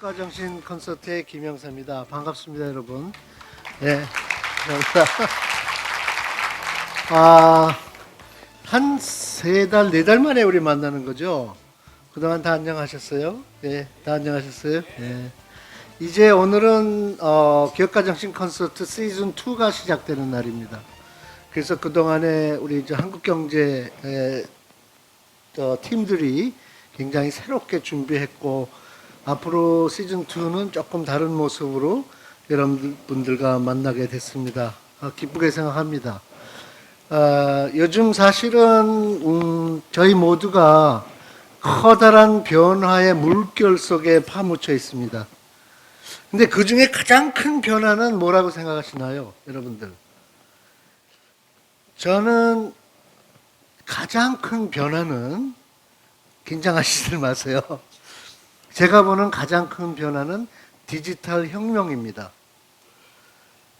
기업가정신 콘서트의 김영사입니다. 반갑습니다, 여러분. 네, 감사합니다. 한 3달, 4달 만에 우리 만나는 거죠? 그동안 다 안녕하셨어요? 네, 다 안녕하셨어요? 네. 이제 오늘은 기업가정신 콘서트 시즌 2가 시작되는 날입니다. 그래서 그동안에 우리 이제 한국경제 팀들이 굉장히 새롭게 준비했고, 앞으로 시즌 2는 조금 다른 모습으로 여러분들과 만나게 됐습니다. 기쁘게 생각합니다. 요즘 사실은 저희 모두가 커다란 변화의 물결 속에 파묻혀 있습니다. 근데 그 중에 가장 큰 변화는 뭐라고 생각하시나요, 여러분들? 저는 가장 큰 변화는, 긴장하시지 마세요. 제가 보는 가장 큰 변화는 디지털 혁명입니다.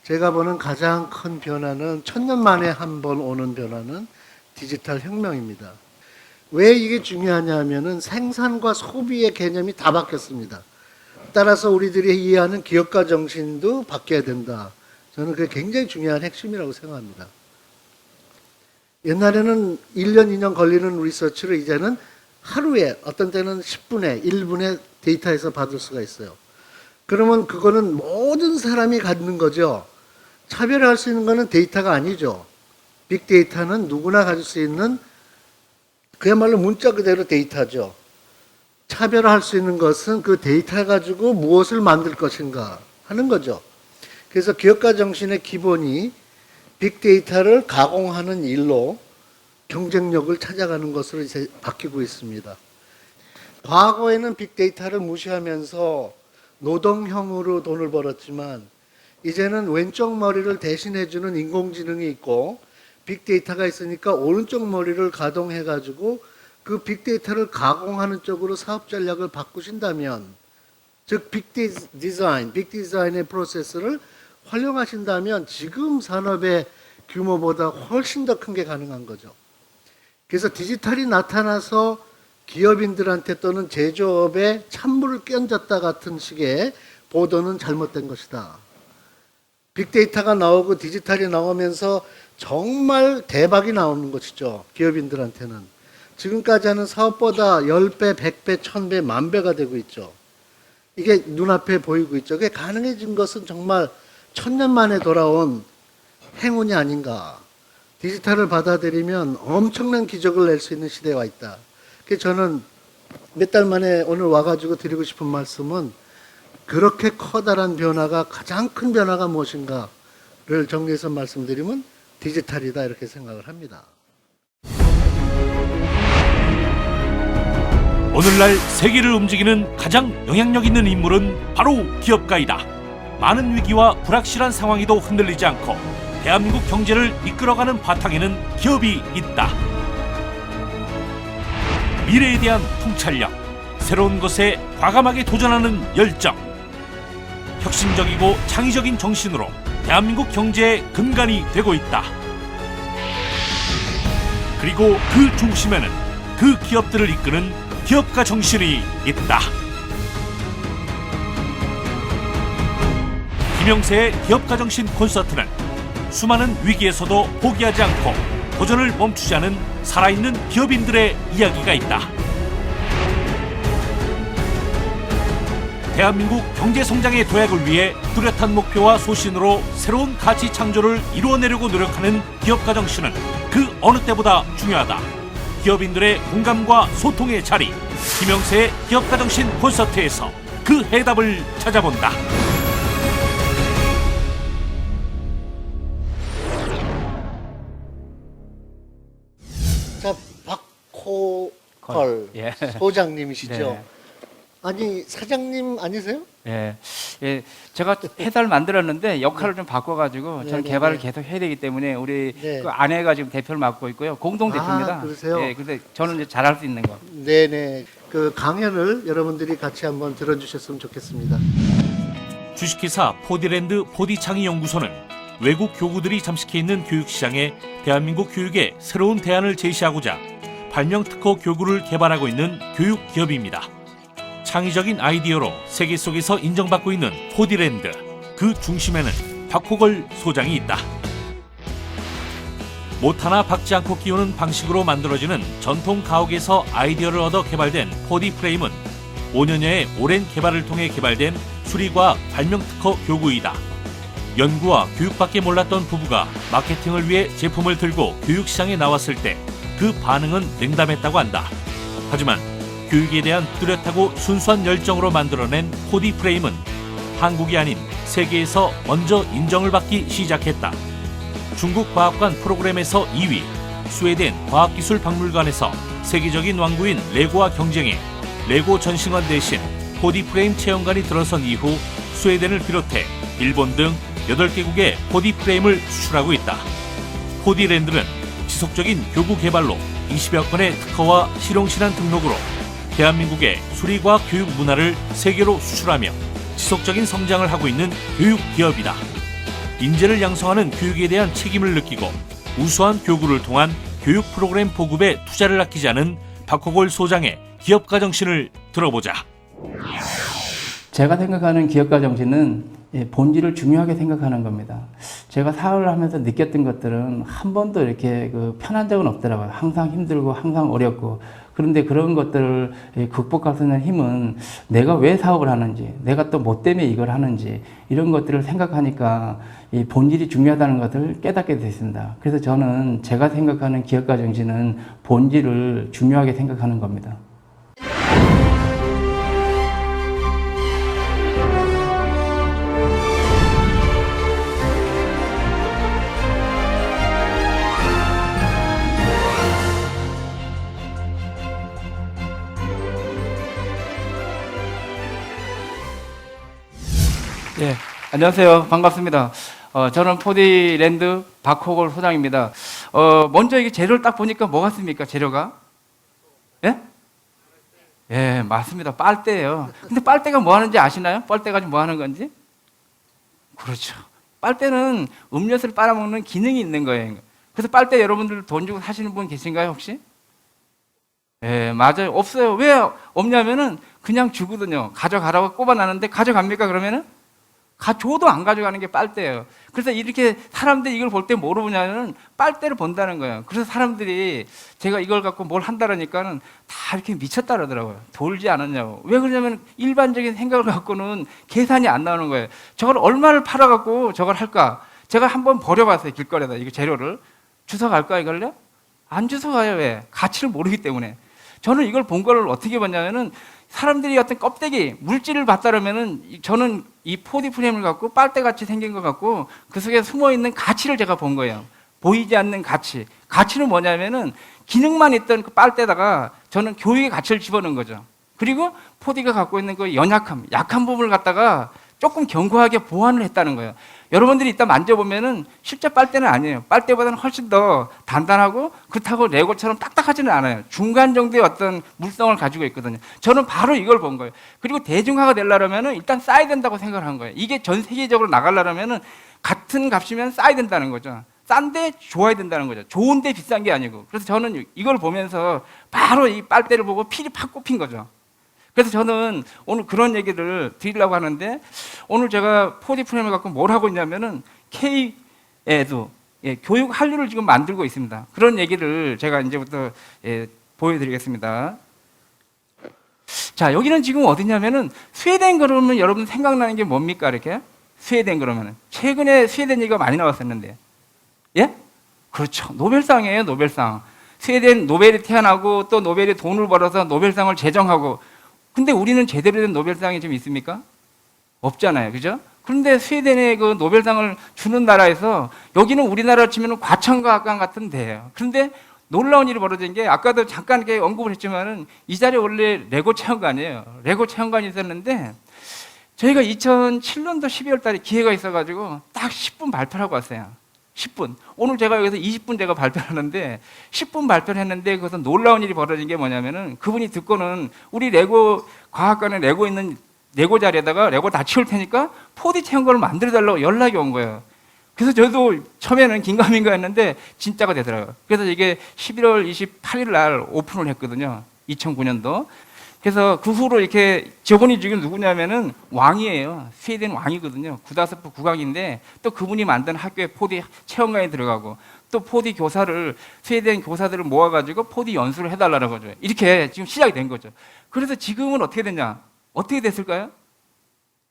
제가 보는 가장 큰 변화는 1000년 만에 한 번 오는 변화는 디지털 혁명입니다. 왜 이게 중요하냐 하면은 생산과 소비의 개념이 다 바뀌었습니다. 따라서 우리들이 이해하는 기업가 정신도 바뀌어야 된다. 저는 그게 굉장히 중요한 핵심이라고 생각합니다. 옛날에는 1년, 2년 걸리는 리서치를 이제는 하루에, 어떤 때는 10분에, 1분에 데이터에서 받을 수가 있어요. 그러면 그거는 모든 사람이 갖는 거죠. 차별화할 수 있는 거는 데이터가 아니죠. 빅데이터는 누구나 가질 수 있는 그야말로 문자 그대로 데이터죠. 차별화할 수 있는 것은 그 데이터 가지고 무엇을 만들 것인가 하는 거죠. 그래서 기업가 정신의 기본이 빅데이터를 가공하는 일로 경쟁력을 찾아가는 것으로 이제 바뀌고 있습니다. 과거에는 빅데이터를 무시하면서 노동형으로 돈을 벌었지만 이제는 왼쪽 머리를 대신해주는 인공지능이 있고 빅데이터가 있으니까 오른쪽 머리를 가동해가지고 그 빅데이터를 가공하는 쪽으로 사업 전략을 바꾸신다면, 즉 빅디자인의 프로세스를 활용하신다면 지금 산업의 규모보다 훨씬 더 큰 게 가능한 거죠. 그래서 디지털이 나타나서 기업인들한테 또는 제조업에 찬물을 끼얹었다 같은 식의 보도는 잘못된 것이다. 빅데이터가 나오고 디지털이 나오면서 정말 대박이 나오는 것이죠. 기업인들한테는. 지금까지 하는 사업보다 10배, 100배, 1000배, 10,000배가 되고 있죠. 이게 눈앞에 보이고 있죠. 그게 가능해진 것은 정말 1000년 만에 돌아온 행운이 아닌가. 디지털을 받아들이면 엄청난 기적을 낼 수 있는 시대에 와 있다. 그래서 저는 몇 달 만에 오늘 와가지고 드리고 싶은 말씀은, 그렇게 커다란 변화가, 가장 큰 변화가 무엇인가를 정리해서 말씀드리면 디지털이다, 이렇게 생각을 합니다. 오늘날 세계를 움직이는 가장 영향력 있는 인물은 바로 기업가이다. 많은 위기와 불확실한 상황에도 흔들리지 않고 대한민국 경제를 이끌어가는 바탕에는 기업이 있다. 미래에 대한 통찰력, 새로운 것에 과감하게 도전하는 열정, 혁신적이고 창의적인 정신으로 대한민국 경제의 근간이 되고 있다. 그리고 그 중심에는 그 기업들을 이끄는 기업가 정신이 있다. 김영세의 기업가 정신 콘서트는 수많은 위기에서도 포기하지 않고 도전을 멈추지 않은 살아있는 기업인들의 이야기가 있다. 대한민국 경제성장의 도약을 위해 뚜렷한 목표와 소신으로 새로운 가치 창조를 이루어내려고 노력하는 기업가 정신은 그 어느 때보다 중요하다. 기업인들의 공감과 소통의 자리, 김영세의 기업가 정신 콘서트에서 그 해답을 찾아본다. 자, 박호걸 예. 소장님이시죠? 네. 아니, 사장님 아니세요? 예. 제가 회사를 만들었는데 역할을 좀 바꿔가지고 저는 네, 개발을 네. 계속 해야 되기 때문에 우리 네. 그 아내가 지금 대표를 맡고 있고요. 공동 대표입니다. 그러세요? 예. 근데 저는 이제 잘할 수 있는 거. 네네. 그 강연을 여러분들이 같이 한번 들어주셨으면 좋겠습니다. 주식회사 포디랜드 포디창의연구소는 외국 교구들이 잠식해 있는 교육시장에 대한민국 교육에 새로운 대안을 제시하고자 발명특허 교구를 개발하고 있는 교육기업입니다. 창의적인 아이디어로 세계 속에서 인정받고 있는 4D랜드. 그 중심에는 박호걸 소장이 있다. 못 하나 박지 않고 끼우는 방식으로 만들어지는 전통 가옥에서 아이디어를 얻어 개발된 4D 프레임은 5년여의 오랜 개발을 통해 개발된 수리과학 발명특허 교구이다. 연구와 교육밖에 몰랐던 부부가 마케팅을 위해 제품을 들고 교육시장에 나왔을 때 그 반응은 냉담했다고 한다. 하지만 교육에 대한 뚜렷하고 순수한 열정으로 만들어낸 4D 프레임은 한국이 아닌 세계에서 먼저 인정을 받기 시작했다. 중국 과학관 프로그램에서 2위, 스웨덴 과학기술박물관에서 세계적인 왕구인 레고와 경쟁해 레고 전시관 대신 4D 프레임 체험관이 들어선 이후 스웨덴을 비롯해 일본 등 8개국에 4D 프레임을 수출하고 있다. 4D랜드는 지속적인 교구 개발로 20여 건의 특허와 실용실한 등록으로 대한민국의 수리과학 교육 문화를 세계로 수출하며 지속적인 성장을 하고 있는 교육 기업이다. 인재를 양성하는 교육에 대한 책임을 느끼고 우수한 교구를 통한 교육 프로그램 보급에 투자를 아끼지 않은 박호걸 소장의 기업가 정신을 들어보자. 제가 생각하는 기업가 정신은 본질을 중요하게 생각하는 겁니다. 제가 사업을 하면서 느꼈던 것들은 한 번도 이렇게 편한 적은 없더라고요. 항상 힘들고 항상 어렵고. 그런데 그런 것들을 극복할 수 있는 힘은 내가 왜 사업을 하는지, 내가 또 뭐 때문에 이걸 하는지, 이런 것들을 생각하니까 이 본질이 중요하다는 것을 깨닫게 됐습니다. 그래서 저는 제가 생각하는 기업가 정신은 본질을 중요하게 생각하는 겁니다. 예, 안녕하세요. 반갑습니다. 저는 4D랜드 박호걸 소장입니다. 먼저 이게 재료를 딱 보니까 뭐 같습니까? 재료가? 예? 예, 맞습니다. 빨대예요. 근데 빨대가 뭐 하는지 아시나요? 빨대가 뭐 하는 건지? 그렇죠. 빨대는 음료수를 빨아먹는 기능이 있는 거예요. 그래서 빨대 여러분들 돈 주고 사시는 분 계신가요, 혹시? 예, 맞아요. 없어요. 왜 없냐면은 그냥 주거든요. 가져가라고 꼽아놨는데 가져갑니까, 그러면은? 줘도 안 가져가는 게 빨대예요. 그래서 이렇게 사람들이 이걸 볼 때 뭐로 보냐면 빨대를 본다는 거예요. 그래서 사람들이 제가 이걸 갖고 뭘 한다라니까는 다 이렇게 미쳤다 그러더라고요. 돌지 않았냐고. 왜 그러냐면 일반적인 생각을 갖고는 계산이 안 나오는 거예요. 저걸 얼마를 팔아갖고 저걸 할까? 제가 한번 버려봤어요. 길거리에다 이거 재료를. 주워갈까 이걸요? 안 주워가요. 왜? 가치를 모르기 때문에. 저는 이걸 본 걸 어떻게 봤냐면은 사람들이 어떤 껍데기, 물질을 봤다 그러면은 저는 이 4D 프레임을 갖고 빨대같이 생긴 것 같고 그 속에 숨어있는 가치를 제가 본 거예요. 보이지 않는 가치. 가치는 뭐냐면은 기능만 있던 그 빨대다가 저는 교육의 가치를 집어넣은 거죠. 그리고 4D가 갖고 있는 그 연약함, 약한 부분을 갖다가 조금 견고하게 보완을 했다는 거예요. 여러분들이 이따 만져보면은 실제 빨대는 아니에요. 빨대보다는 훨씬 더 단단하고 그렇다고 레고처럼 딱딱하지는 않아요. 중간 정도의 어떤 물성을 가지고 있거든요. 저는 바로 이걸 본 거예요. 그리고 대중화가 되려면은 일단 쌓아야 된다고 생각을 한 거예요. 이게 전 세계적으로 나가려면은 같은 값이면 쌓아야 된다는 거죠. 싼데 좋아야 된다는 거죠. 좋은데 비싼 게 아니고. 그래서 저는 이걸 보면서 바로 이 빨대를 보고 필이 팍 꼽힌 거죠. 그래서 저는 오늘 그런 얘기를 드리려고 하는데 오늘 제가 4D 프레임을 갖고 뭘 하고 있냐면은 K에도 교육 한류를 지금 만들고 있습니다. 그런 얘기를 제가 이제부터 보여드리겠습니다. 자, 여기는 지금 어디냐면은 스웨덴 그러면 여러분 생각나는 게 뭡니까 이렇게? 스웨덴 그러면은 최근에 스웨덴 얘기가 많이 나왔었는데, 예? 그렇죠. 노벨상이에요, 노벨상. 스웨덴 노벨이 태어나고 또 노벨이 돈을 벌어서 노벨상을 제정하고. 근데 우리는 제대로 된 노벨상이 좀 있습니까? 없잖아요. 그죠? 그런데 스웨덴에 그 노벨상을 주는 나라에서 여기는 우리나라로 치면 과천과학관 같은 데예요. 그런데 놀라운 일이 벌어진 게 아까도 잠깐 이렇게 언급을 했지만은 이 자리에 원래 레고 체험관이에요. 레고 체험관이 있었는데 저희가 2007년도 12월 달에 기회가 있어가지고 딱 10분 발표를 하고 왔어요. 10분. 오늘 제가 여기서 20분 제가 발표를 하는데 10분 발표를 했는데 그것은 놀라운 일이 벌어진 게 뭐냐면은 그분이 듣고는 우리 레고 과학관에 레고 있는 레고 자리에다가 레고 다 치울 테니까 4D 체험관을 만들어달라고 연락이 온 거예요. 그래서 저도 처음에는 긴가민가 했는데 진짜가 되더라고요. 그래서 이게 11월 28일 날 오픈을 했거든요. 2009년도. 그래서 그 후로 이렇게 저분이 지금 누구냐면은 왕이에요. 스웨덴 왕이거든요. 구다스프 국왕인데 또 그분이 만든 학교에 포디 체험관에 들어가고 또 포디 교사를 스웨덴 교사들을 모아가지고 포디 연수를 해달라는 거죠. 이렇게 지금 시작이 된 거죠. 그래서 지금은 어떻게 됐냐? 어떻게 됐을까요?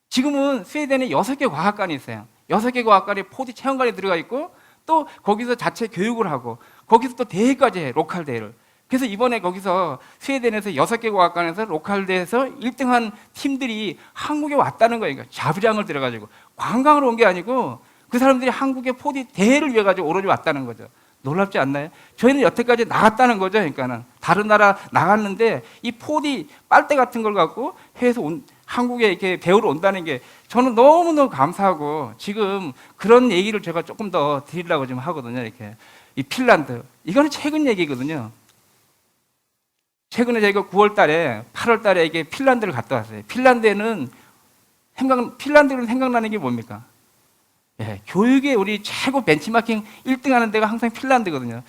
지금은 스웨덴에 6개 과학관이 있어요. 6개 과학관에 포디 체험관에 들어가 있고 또 거기서 자체 교육을 하고 거기서 또 대회까지 해, 로컬 대회를. 그래서 이번에 거기서 스웨덴에서 6개 과학관에서 로컬 대회에서 1등한 팀들이 한국에 왔다는 거예요. 그러니까 자부장을 들어가지고 관광으로 온 게 아니고 그 사람들이 한국의 포디 대회를 위해 가지고 오로지 왔다는 거죠. 놀랍지 않나요? 저희는 여태까지 나갔다는 거죠. 그러니까는 다른 나라 나갔는데 이 포디 빨대 같은 걸 갖고 해외에서 한국에 이렇게 배우러 온다는 게 저는 너무너무 감사하고 지금 그런 얘기를 제가 조금 더 드리려고 지금 하거든요. 이렇게 이 핀란드 이거는 최근 얘기거든요. 최근에 저희가 9월 달에 8월 달에 이게 핀란드를 갔다 왔어요. 핀란드는 생각나는 게 뭡니까? 예, 교육에 우리 최고 벤치마킹 1등 하는 데가 항상 핀란드거든요.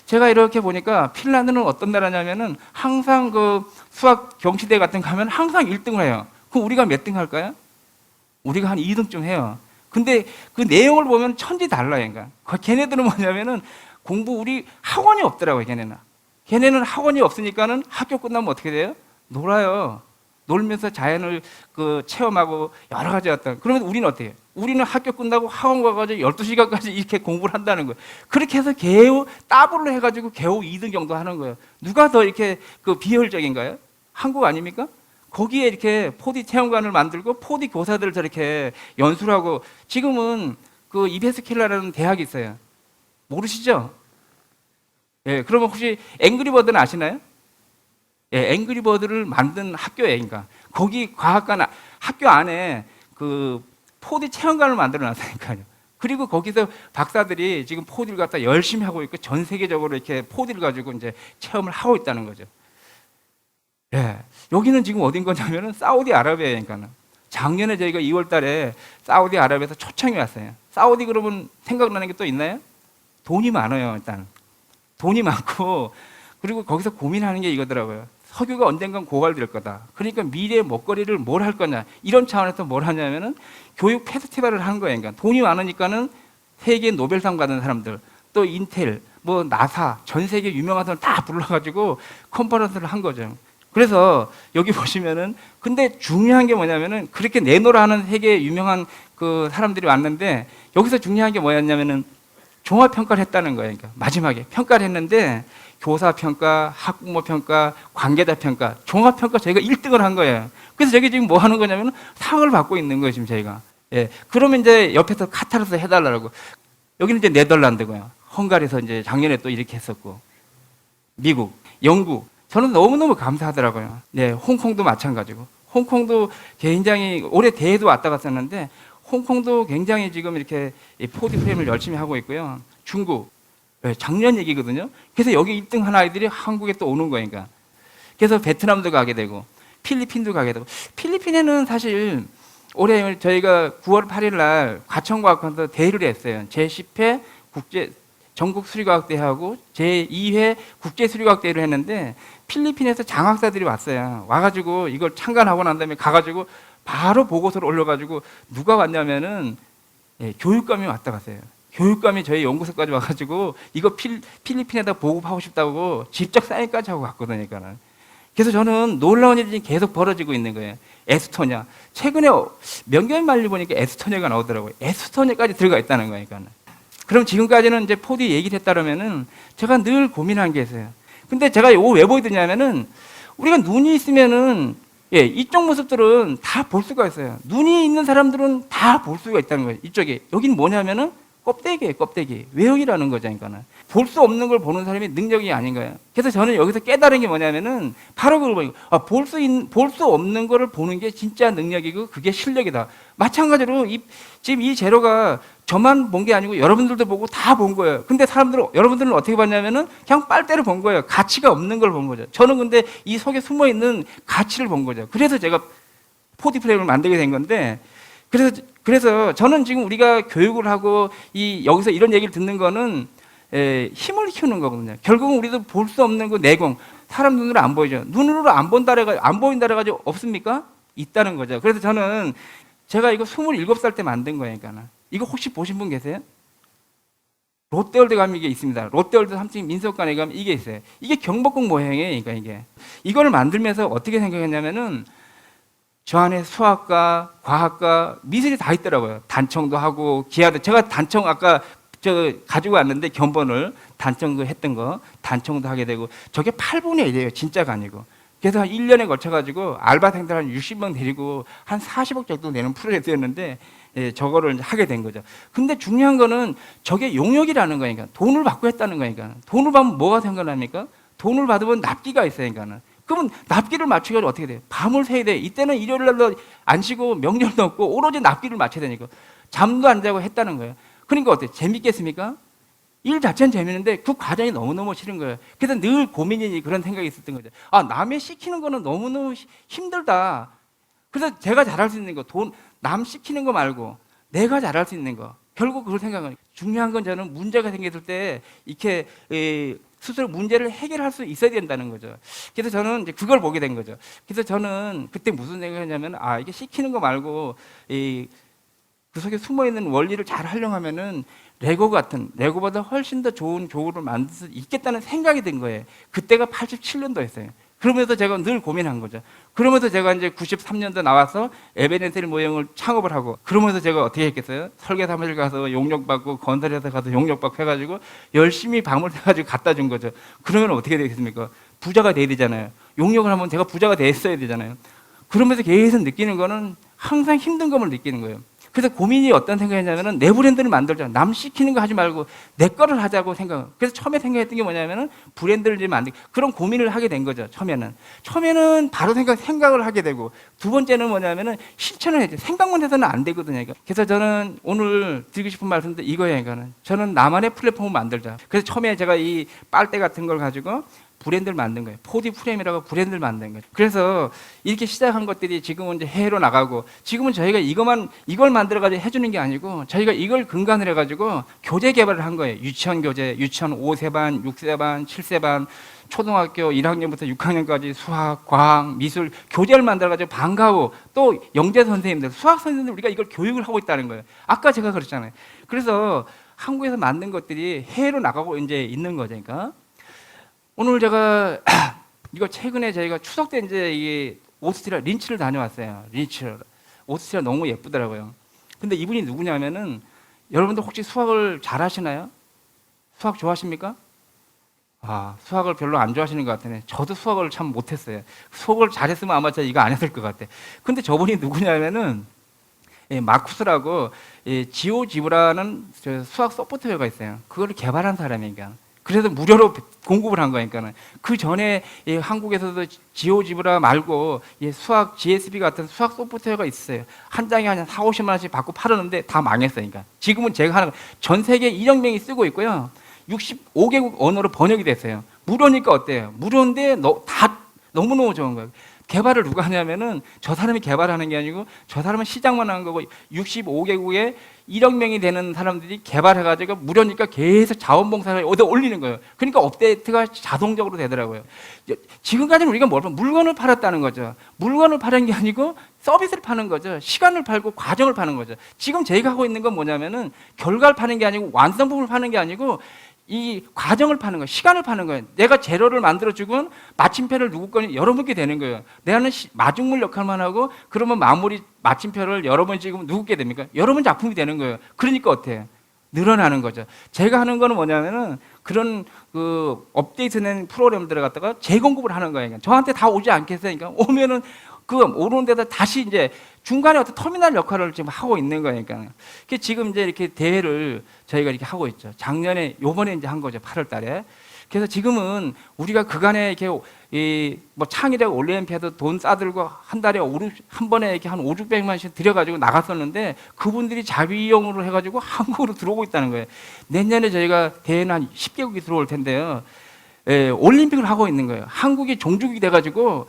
제가 이렇게 보니까 핀란드는 어떤 나라냐면은 항상 그 수학 경시대 같은 거 가면 항상 1등을 해요. 그럼 우리가 몇 등 할까요? 우리가 한 2등쯤 해요. 근데 그 내용을 보면 천지 달라요. 그러니까. 걔네들은 뭐냐면은 우리 학원이 없더라고요, 걔네는. 걔네는 학원이 없으니까는 학교 끝나면 어떻게 돼요? 놀아요. 놀면서 자연을 체험하고 여러 가지 어떤. 그러면 우리는 어떻게 해요? 우리는 학교 끝나고 학원 가가지고 12시간까지 이렇게 공부를 한다는 거예요. 그렇게 해서 겨우 따블로 해가지고 겨우 2등 정도 하는 거예요. 누가 더 이렇게 비효율적인가요? 한국 아닙니까? 거기에 이렇게 포디 체험관을 만들고 포디 교사들을 저렇게 연수를 하고 지금은 이베스킬라라는 대학이 있어요. 모르시죠? 예, 그러면 혹시 앵그리버드는 아시나요? 예, 앵그리버드를 만든 학교예요. 그러니까 거기 과학관 학교 안에 포디 체험관을 만들어 놨으니까요. 그리고 거기서 박사들이 지금 포디를 갖다 열심히 하고 있고 전 세계적으로 이렇게 포디를 가지고 이제 체험을 하고 있다는 거죠. 예, 여기는 지금 어딘 거냐면은 사우디아라비아니까는 작년에 저희가 2월 달에 사우디아라비아에서 초청이 왔어요. 사우디 그러면 생각나는 게 또 있나요? 돈이 많아요, 일단. 돈이 많고 그리고 거기서 고민하는 게 이거더라고요. 석유가 언젠간 고갈될 거다. 그러니까 미래의 먹거리를 뭘 할 거냐. 이런 차원에서 뭘 하냐면은 교육 페스티벌을 하는 거예요. 그러니까 돈이 많으니까는 세계 노벨상 받은 사람들, 또 인텔, 나사, 전 세계 유명한 사람 다 불러가지고 컨퍼런스를 한 거죠. 그래서 여기 보시면은 근데 중요한 게 뭐냐면은 그렇게 내노라 하는 세계 유명한 사람들이 왔는데 여기서 중요한 게 뭐였냐면은 종합평가를 했다는 거예요. 그러니까 마지막에 평가를 했는데 교사평가, 학부모평가, 관계자평가, 종합평가 저희가 1등을 한 거예요. 그래서 저게 지금 뭐 하는 거냐면 상을 받고 있는 거예요, 지금 저희가. 예. 그러면 이제 옆에서 카타르에서 해달라고. 여기는 이제 네덜란드고요. 헝가리에서 이제 작년에 또 이렇게 했었고. 미국, 영국. 저는 너무너무 감사하더라고요. 네, 홍콩도 마찬가지고. 홍콩도 굉장히 올해 대회도 왔다 갔었는데 홍콩도 굉장히 지금 이렇게 포디 프레임을 열심히 하고 있고요. 중국, 작년 얘기거든요. 그래서 여기 1등 한 아이들이 한국에 또 오는 거니까. 그래서 베트남도 가게 되고, 필리핀도 가게 되고. 필리핀에는 사실 올해 저희가 9월 8일 날 과천과학관에서 대회를 했어요. 제10회 전국 수리과학대회하고 제2회 국제수리과학대회를 했는데 필리핀에서 장학사들이 왔어요. 와가지고 이걸 참관하고 난 다음에 가가지고 바로 보고서를 올려가지고 누가 왔냐면은 교육감이 왔다 갔어요. 교육감이 저희 연구소까지 와가지고 이거 필리핀에다 보급하고 싶다고 직접 사인까지 하고 갔거든요. 그러니까는. 그래서 저는 놀라운 일이 계속 벌어지고 있는 거예요. 에스토니아. 최근에 명견 말리 보니까 에스토니아가 나오더라고요. 에스토니아까지 들어가 있다는 거예요. 그러니까는. 그럼 지금까지는 이제 포디 얘기를 했다라면은 제가 늘 고민한 게 있어요. 근데 제가 이거 왜 보여드리냐면은 우리가 눈이 있으면은 이쪽 모습들은 다 볼 수가 있어요. 눈이 있는 사람들은 다 볼 수가 있다는 거예요. 이쪽에. 여긴 뭐냐면은 껍데기예요, 껍데기. 외형이라는 거죠, 그러니까는. 볼 수 없는 걸 보는 사람이 능력이 아닌 거예요. 그래서 저는 여기서 깨달은 게 뭐냐면은 바로 그걸 보니까 볼 수 없는 거를 보는 게 진짜 능력이고 그게 실력이다. 마찬가지로 지금 이 재료가 저만 본 게 아니고 여러분들도 보고 다 본 거예요. 근데 여러분들은 어떻게 봤냐면은 그냥 빨대를 본 거예요. 가치가 없는 걸 본 거죠. 저는 근데 이 속에 숨어 있는 가치를 본 거죠. 그래서 제가 포디 프레임을 만들게 된 건데, 그래서 저는 지금 우리가 교육을 하고 여기서 이런 얘기를 듣는 거는 힘을 키우는 거거든요. 결국은 우리도 볼 수 없는 그 내공, 사람 눈으로 안 보이죠. 눈으로 안 보인다 그래가지고 없습니까? 있다는 거죠. 그래서 저는 제가 이거 27살 때 만든 거예요. 그러니까. 이거 혹시 보신 분 계세요? 롯데월드 가면 이게 있습니다. 롯데월드 3층 민속관에 가면 이게 있어요. 이게 경복궁 모형이에요. 그러니까 이게. 이걸 만들면서 어떻게 생각했냐면은 저 안에 수학과 과학과 미술이 다 있더라고요. 단청도 하고 기하도. 제가 단청 아까 가지고 왔는데 견본을 단청 했던 거 단청도 하게 되고 저게 8분의 1이에요. 진짜가 아니고. 그래서 한 1년에 걸쳐가지고 알바생들 한 60명 데리고 한 40억 정도 내는 프로젝트였는데 예, 저거를 이제 하게 된 거죠. 근데 중요한 거는 저게 용역이라는 거니까 돈을 받고 했다는 거니까 돈을 받으면 뭐가 생각납니까? 돈을 받으면 납기가 있으니까는. 그러면 납기를 맞추기가 어떻게 돼요? 밤을 새야 돼. 이때는 일요일 날도 안 쉬고 명절도 없고 오로지 납기를 맞춰야 되니까 잠도 안 자고 했다는 거예요. 그러니까 어때요? 재밌겠습니까? 일 자체는 재밌는데 그 과정이 너무너무 싫은 거예요. 그래서 늘 고민이 그런 생각이 있었던 거죠. 아, 남의 시키는 거는 너무너무 힘들다. 그래서 제가 잘할 수 있는 거, 남 시키는 거 말고 내가 잘할 수 있는 거. 결국 그걸 생각해요. 중요한 건 저는 문제가 생겼을 때 이렇게 스스로 문제를 해결할 수 있어야 된다는 거죠. 그래서 저는 이제 그걸 보게 된 거죠. 그래서 저는 그때 무슨 생각을 했냐면, 아, 이게 시키는 거 말고 그 속에 숨어 있는 원리를 잘 활용하면은 레고보다 훨씬 더 좋은 교구를 만들 수 있겠다는 생각이 든 거예요. 그때가 87년도였어요. 그러면서 제가 늘 고민한 거죠. 그러면서 제가 이제 93년도 나와서 에베네셀 모형을 창업을 하고, 그러면서 제가 어떻게 했겠어요? 설계 사무실 가서 용역받고, 건설회사 가서 용역받고 해가지고 열심히 밤을 새가지고 갖다 준 거죠. 그러면 어떻게 되겠습니까? 부자가 돼야 되잖아요. 용역을 하면 제가 부자가 됐어야 되잖아요. 그러면서 계속 느끼는 거는 항상 힘든 감을 느끼는 거예요. 그래서 고민이 어떤 생각이냐면은 내 브랜드를 만들자. 남 시키는 거 하지 말고 내 거를 하자고 생각. 그래서 처음에 생각했던 게 뭐냐면은 브랜드를 좀 만들. 그런 고민을 하게 된 거죠. 처음에는 바로 생각을 하게 되고, 두 번째는 뭐냐면은 실천을 해야죠. 생각만 해서는 안 되거든요. 그래서 저는 오늘 드리고 싶은 말씀도 이거예요. 이거는 저는 나만의 플랫폼을 만들자. 그래서 처음에 제가 이 빨대 같은 걸 가지고 브랜드를 만든 거예요. 4D 프레임이라고 브랜드를 만든 거예요. 그래서 이렇게 시작한 것들이 지금은 이제 해외로 나가고, 지금은 저희가 이걸 만들어가지고 해주는 게 아니고 저희가 이걸 근간으로 해가지고 교재 개발을 한 거예요. 유치원 교재, 유치원 5세반, 6세반, 7세반, 초등학교 1학년부터 6학년까지 수학, 과학, 미술 교재를 만들어가지고 방과후 또 영재 선생님들, 수학 선생님들 우리가 이걸 교육을 하고 있다는 거예요. 아까 제가 그랬잖아요. 그래서 한국에서 만든 것들이 해외로 나가고 이제 있는 거죠. 그러니까. 오늘 제가 이거 최근에 저희가 추석 때 이제 이게 오스트리아 린츠를 다녀왔어요. 오스트리아 너무 예쁘더라고요. 근데 이분이 누구냐면은, 여러분들 혹시 수학을 잘 하시나요? 수학 좋아하십니까? 아, 수학을 별로 안 좋아하시는 것 같네. 저도 수학을 참 못했어요. 수학을 잘했으면 아마 제가 이거 안 했을 것 같아. 근데 저분이 누구냐면은 마쿠스라고 지오지브라는 수학 소프트웨어가 있어요. 그걸 개발한 사람이니까. 그래서 무료로 공급을 한 거니까는. 그 전에 한국에서도 지오지브라 말고 수학 GSB 같은 수학 소프트웨어가 있어요. 한 장에 한 4, 50만 원씩 받고 팔았는데 다 망했으니까. 지금은 제가 하는 전 세계 1억 명이 쓰고 있고요. 65개국 언어로 번역이 됐어요. 무료니까 어때요? 무료인데 다 너무너무 좋은 거예요. 개발을 누가 하냐면은 저 사람이 개발하는 게 아니고 저 사람은 시장만 하는 거고, 65개국에 1억 명이 되는 사람들이 개발해가지고 무료니까 계속 자원봉사를 얻어 올리는 거예요. 그러니까 업데이트가 자동적으로 되더라고요. 지금까지는 우리가 물건을 팔았다는 거죠. 물건을 파는 게 아니고 서비스를 파는 거죠. 시간을 팔고 과정을 파는 거죠. 지금 저희가 하고 있는 건 뭐냐면은 결과를 파는 게 아니고 완성품을 파는 게 아니고 이 과정을 파는 거예요. 시간을 파는 거예요. 내가 재료를 만들어주고 마침표를 누구 거니 여러분께 되는 거예요. 내가는 마중물 역할만 하고, 그러면 마무리 마침표를 여러분이 찍으면 누구께 됩니까? 여러분 작품이 되는 거예요. 그러니까 어때요? 늘어나는 거죠. 제가 하는 거는 뭐냐면은 그런 그 업데이트된 프로그램들을 갖다가 재공급을 하는 거예요. 저한테 다 오지 않겠어요. 그러니까 오면은 그 오는 데다 다시 이제 중간에 어떤 터미널 역할을 지금 하고 있는 거니까. 지금 이제 이렇게 대회를 저희가 이렇게 하고 있죠. 요번에 이제 한 거죠. 8월 달에. 그래서 지금은 우리가 그간에 이렇게 뭐 창의력 올림피아드 돈 싸들고 한 달에 한 번에 이렇게 한 5, 600만씩 들여가지고 나갔었는데, 그분들이 자비용으로 해가지고 한국으로 들어오고 있다는 거예요. 내년에 저희가 대회는 한 10개국이 들어올 텐데요. 올림픽을 하고 있는 거예요. 한국이 종주국이 돼가지고,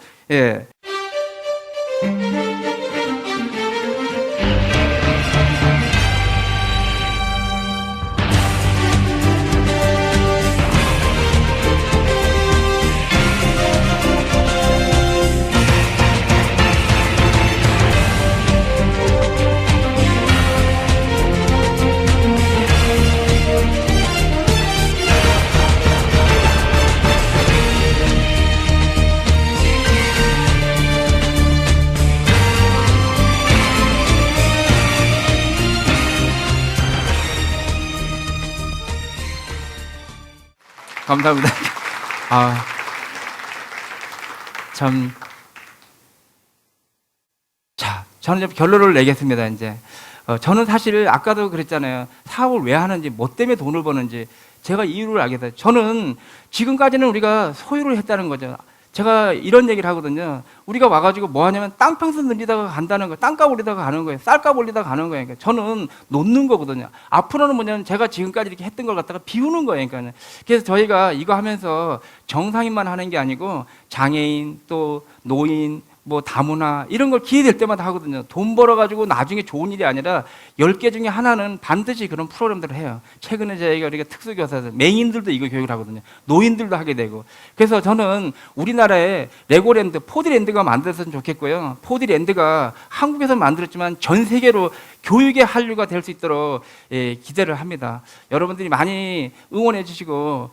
감사합니다. 아, 참. 자, 저는 이제 결론을 내겠습니다, 이제. 저는 사실 아까도 그랬잖아요. 사업을 왜 하는지, 뭐 때문에 돈을 버는지 제가 이유를 알겠어요. 저는 지금까지는 우리가 소유를 했다는 거죠. 제가 이런 얘기를 하거든요. 우리가 와가지고 뭐 하냐면 땅평수 늘리다가 간다는 거예요. 땅값 올리다가 가는 거예요. 쌀값 올리다가 가는 거예요. 그러니까 저는 놓는 거거든요. 앞으로는 뭐냐면 제가 지금까지 이렇게 했던 걸 갖다가 비우는 거예요. 그러니까 그래서 저희가 이거 하면서 정상인만 하는 게 아니고 장애인 또 노인 뭐 다문화 이런 걸 기회 될 때마다 하거든요. 돈 벌어가지고 나중에 좋은 일이 아니라 10개 중에 하나는 반드시 그런 프로그램들을 해요. 최근에 저희가 우리가 특수교사들, 맹인들도 이거 교육을 하거든요. 노인들도 하게 되고. 그래서 저는 우리나라에 레고랜드, 포디랜드가 만들었으면 좋겠고요. 포디랜드가 한국에서 만들었지만 전 세계로 교육의 한류가 될 수 있도록 기대를 합니다. 여러분들이 많이 응원해 주시고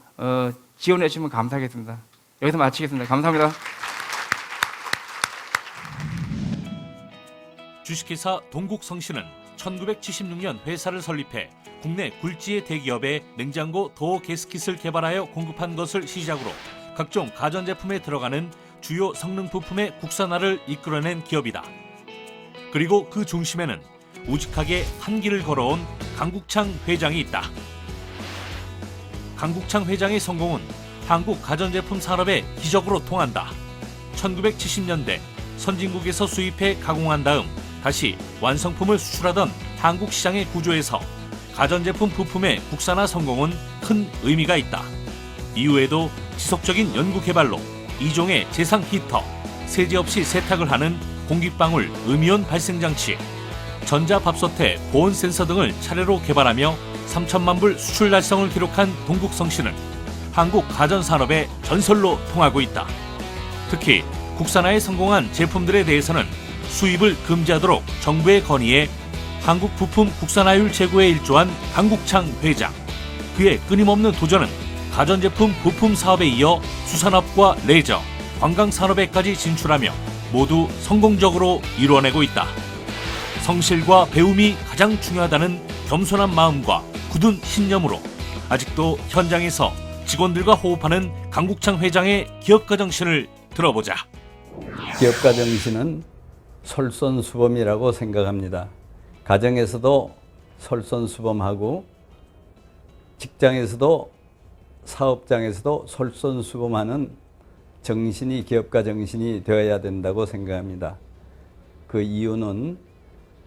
지원해 주시면 감사하겠습니다. 여기서 마치겠습니다. 감사합니다. 주식회사 동국성신은 1976년 회사를 설립해 국내 굴지의 대기업에 냉장고 도어 게스킷을 개발하여 공급한 것을 시작으로 각종 가전제품에 들어가는 주요 성능 부품의 국산화를 이끌어낸 기업이다. 그리고 그 중심에는 우직하게 한 길을 걸어온 강국창 회장이 있다. 강국창 회장의 성공은 한국 가전제품 산업의 기적으로 통한다. 1970년대 선진국에서 수입해 가공한 다음 다시 완성품을 수출하던 한국 시장의 구조에서 가전제품 부품의 국산화 성공은 큰 의미가 있다. 이후에도 지속적인 연구개발로 2종의 제상 히터, 세제 없이 세탁을 하는 공기방울 음이온 발생장치, 전자밥솥에 보온 센서 등을 차례로 개발하며 3천만 불 수출 달성을 기록한 동국성신은 한국 가전산업의 전설로 통하고 있다. 특히 국산화에 성공한 제품들에 대해서는 수입을 금지하도록 정부에 건의해 한국 부품 국산화율 제고에 일조한 강국창 회장. 그의 끊임없는 도전은 가전제품 부품 사업에 이어 수산업과 레저, 관광산업에까지 진출하며 모두 성공적으로 이루어내고 있다. 성실과 배움이 가장 중요하다는 겸손한 마음과 굳은 신념으로 아직도 현장에서 직원들과 호흡하는 강국창 회장의 기업가 정신을 들어보자. 기업가 정신은 솔선수범이라고 생각합니다. 가정에서도 솔선수범하고 직장에서도 사업장에서도 솔선수범하는 정신이 기업가 정신이 되어야 된다고 생각합니다. 그 이유는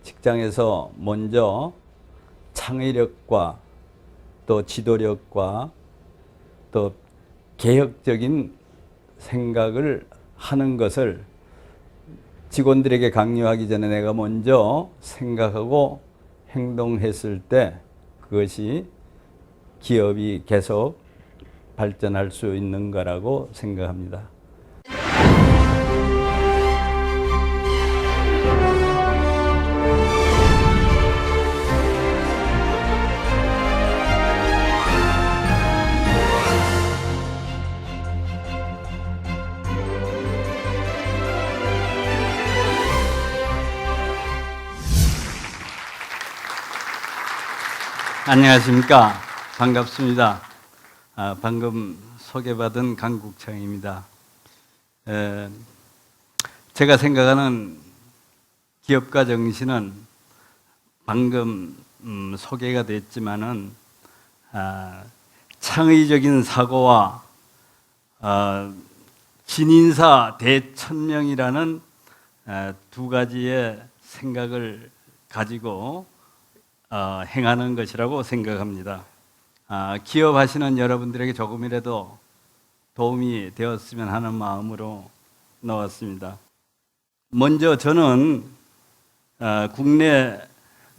직장에서 먼저 창의력과 또 지도력과 또 개혁적인 생각을 하는 것을 직원들에게 강요하기 전에 내가 먼저 생각하고 행동했을 때 그것이 기업이 계속 발전할 수 있는 거라고 생각합니다. 안녕하십니까. 반갑습니다. 방금 소개받은 강국창입니다. 제가 생각하는 기업가 정신은 방금 소개가 됐지만은 창의적인 사고와 진인사 대천명이라는 두 가지의 생각을 가지고 행하는 것이라고 생각합니다. 기업하시는 여러분들에게 조금이라도 도움이 되었으면 하는 마음으로 나왔습니다. 먼저 저는 국내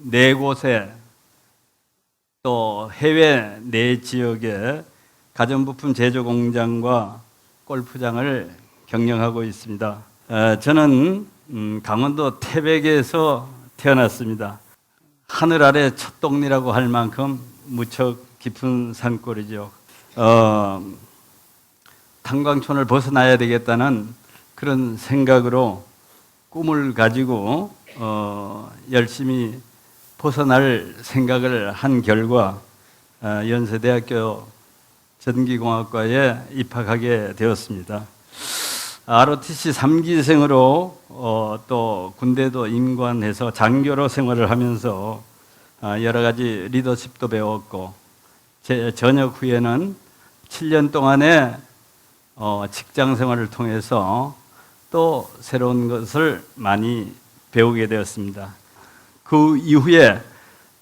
4곳에 또 해외 4지역에 가전부품 제조 공장과 골프장을 경영하고 있습니다. 저는 강원도 태백에서 태어났습니다. 하늘 아래 첫 동리라고 할 만큼 무척 깊은 산골이죠. 탄광촌을 벗어나야 되겠다는 그런 생각으로 꿈을 가지고 열심히 벗어날 생각을 한 결과 연세대학교 전기공학과에 입학하게 되었습니다. ROTC 3기생으로 또 군대도 임관해서 장교로 생활을 하면서 여러 가지 리더십도 배웠고 전역 후에는 7년 동안의 직장 생활을 통해서 또 새로운 것을 많이 배우게 되었습니다. 그 이후에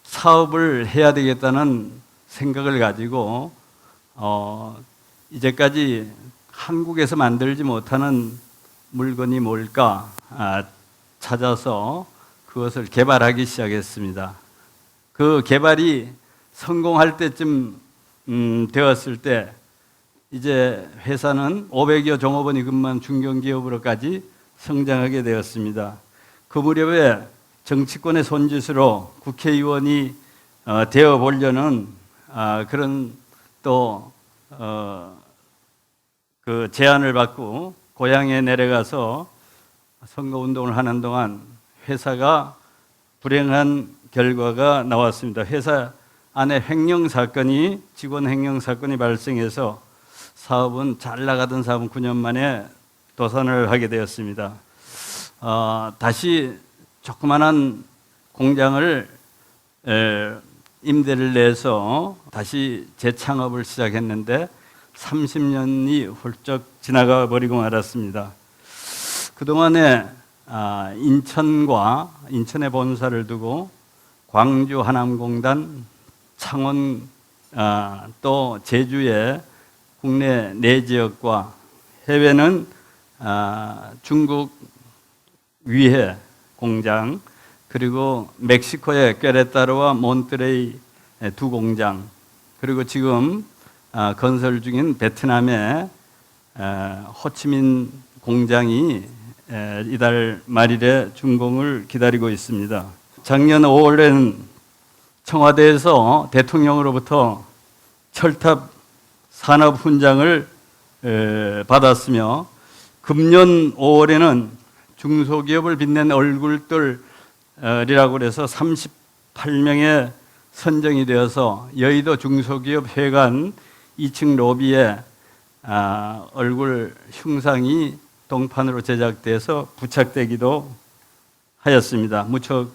사업을 해야 되겠다는 생각을 가지고 이제까지 한국에서 만들지 못하는 물건이 뭘까 찾아서 그것을 개발하기 시작했습니다. 그 개발이 성공할 때쯤 되었을 때 이제 회사는 500여 종업원이 근무한 중견기업으로까지 성장하게 되었습니다. 그 무렵에 정치권의 손짓으로 국회의원이 되어 보려는 그런 또 그 제안을 받고 고향에 내려가서 선거운동을 하는 동안 회사가 불행한 결과가 나왔습니다. 회사 안에 직원 횡령 사건이 발생해서 사업은 잘 나가던 사업은 9년 만에 도산을 하게 되었습니다. 다시 조그만한 공장을 임대를 내서 다시 재창업을 시작했는데 30년이 훌쩍 지나가 버리고 말았습니다. 그동안에 인천에 본사를 두고 광주 하남공단, 창원 또 제주의 국내 4지역과 해외는 중국 위해 공장, 그리고 멕시코의 꾀레따르와 몬트레이 2 공장, 그리고 지금 건설 중인 베트남의 호치민 공장이 이달 말일에 준공을 기다리고 있습니다. 작년 5월에는 청와대에서 대통령으로부터 철탑 산업 훈장을 받았으며 금년 5월에는 중소기업을 빛낸 얼굴들이라고 해서 38명에 선정이 되어서 여의도 중소기업 회관 2층 로비에 얼굴 흉상이 동판으로 제작돼서 부착되기도 하였습니다. 무척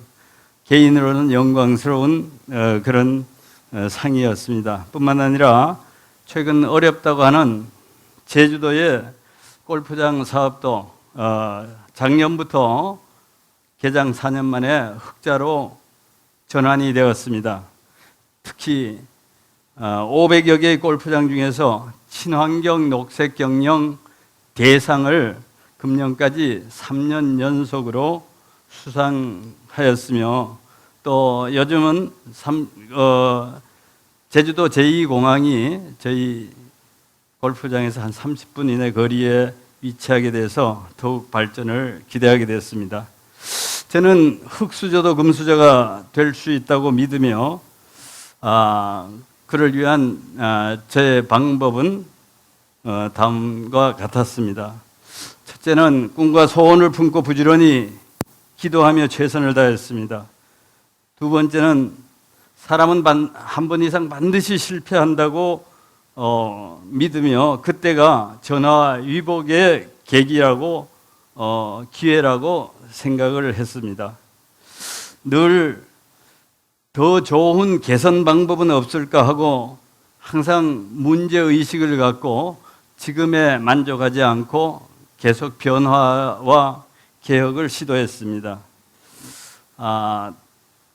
개인으로는 영광스러운 그런 상이었습니다. 뿐만 아니라 최근 어렵다고 하는 제주도의 골프장 사업도 작년부터 개장 4년 만에 흑자로 전환이 되었습니다. 특히 500여 개의 골프장 중에서 친환경 녹색 경영 대상을 금년까지 3년 연속으로 수상하였으며, 또 요즘은 제주도 제2공항이 저희 골프장에서 한 30분 이내 거리에 위치하게 돼서 더욱 발전을 기대하게 됐습니다. 저는 흙수저도 금수저가 될 수 있다고 믿으며 그를 위한 제 방법은 다음과 같았습니다. 첫째는 꿈과 소원을 품고 부지런히 기도하며 최선을 다했습니다. 두 번째는 사람은 한 번 이상 반드시 실패한다고 믿으며 그때가 전화와 위복의 계기라고 기회라고 생각을 했습니다. 늘 더 좋은 개선 방법은 없을까 하고 항상 문제의식을 갖고 지금에 만족하지 않고 계속 변화와 개혁을 시도했습니다.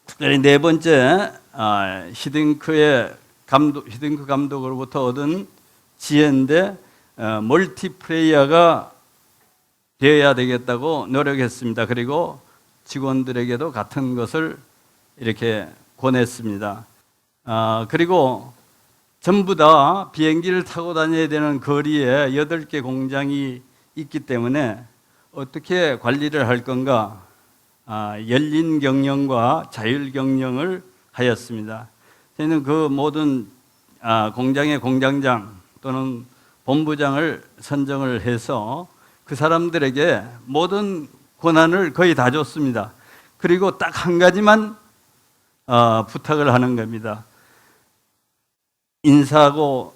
특별히 네 번째, 히딩크 감독으로부터 얻은 지혜인데 멀티플레이어가 되어야 되겠다고 노력했습니다. 그리고 직원들에게도 같은 것을 이렇게 권했습니다. 그리고 전부 다 비행기를 타고 다녀야 되는 거리에 8개 공장이 있기 때문에 어떻게 관리를 할 건가, 열린 경영과 자율 경영을 하였습니다. 저희는 그 모든 공장의 공장장 또는 본부장을 선정을 해서 그 사람들에게 모든 권한을 거의 다 줬습니다. 그리고 딱 한 가지만 부탁을 하는 겁니다. 인사하고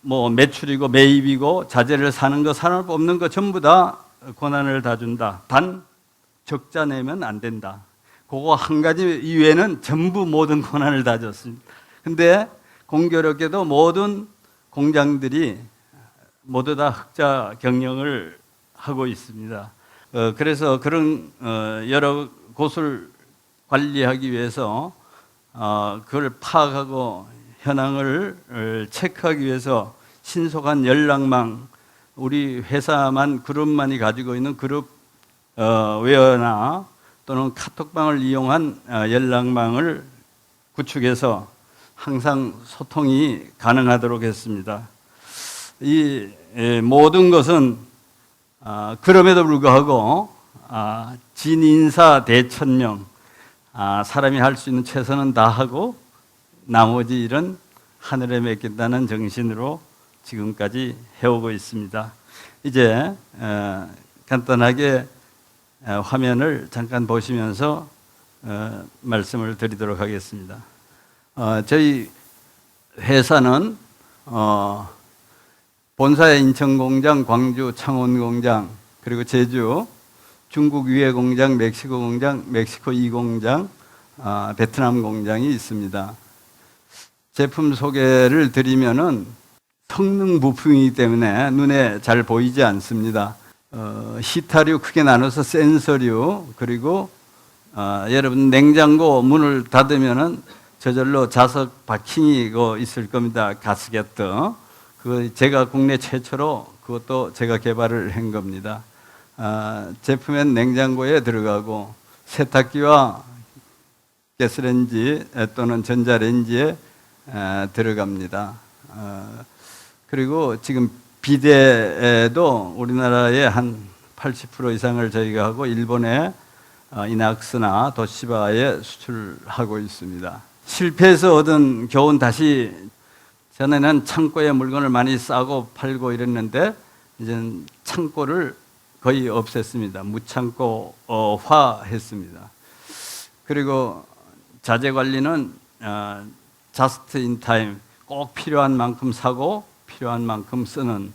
뭐 매출이고 매입이고 자재를 사는 거 산업 뽑는 거 전부 다 권한을 다 준다. 단 적자 내면 안 된다. 그거 한 가지 이외에는 전부 모든 권한을 다 줬습니다. 근데 공교롭게도 모든 공장들이 모두 다 흑자 경영을 하고 있습니다. 그래서 그런 여러 곳을 관리하기 위해서 그걸 파악하고 현황을 체크하기 위해서 신속한 연락망, 우리 회사만 그룹만이 가지고 있는 그룹 웨어나 또는 카톡방을 이용한 연락망을 구축해서 항상 소통이 가능하도록 했습니다. 이 모든 것은 그럼에도 불구하고 진인사 대천명, 사람이 할 수 있는 최선은 다 하고 나머지 일은 하늘에 맡긴다는 정신으로 지금까지 해오고 있습니다. 이제 간단하게 화면을 잠깐 보시면서 말씀을 드리도록 하겠습니다. 저희 회사는 본사의 인천공장, 광주 창원공장, 그리고 제주, 중국 위해 공장, 멕시코 공장, 멕시코 2공장, 베트남 공장이 있습니다. 제품 소개를 드리면은 성능 부품이기 때문에 눈에 잘 보이지 않습니다. 히타류 크게 나눠서 센서류, 그리고 여러분 냉장고 문을 닫으면은 저절로 자석 바킹이 있을 겁니다. 가스게트. 그 제가 국내 최초로 그것도 제가 개발을 한 겁니다. 제품엔 냉장고에 들어가고 세탁기와 가스레인지 또는 전자레인지에 들어갑니다. 그리고 지금 비데도 우리나라의 한 80% 이상을 저희가 하고 일본에 이낙스나 도시바에 수출하고 있습니다. 실패해서 얻은 교훈 다시 전에는 창고에 물건을 많이 싸고 팔고 이랬는데 이제는 창고를 거의 없앴습니다. 무창고화 했습니다. 그리고 자재 관리는 just in time, 꼭 필요한 만큼 사고 필요한 만큼 쓰는.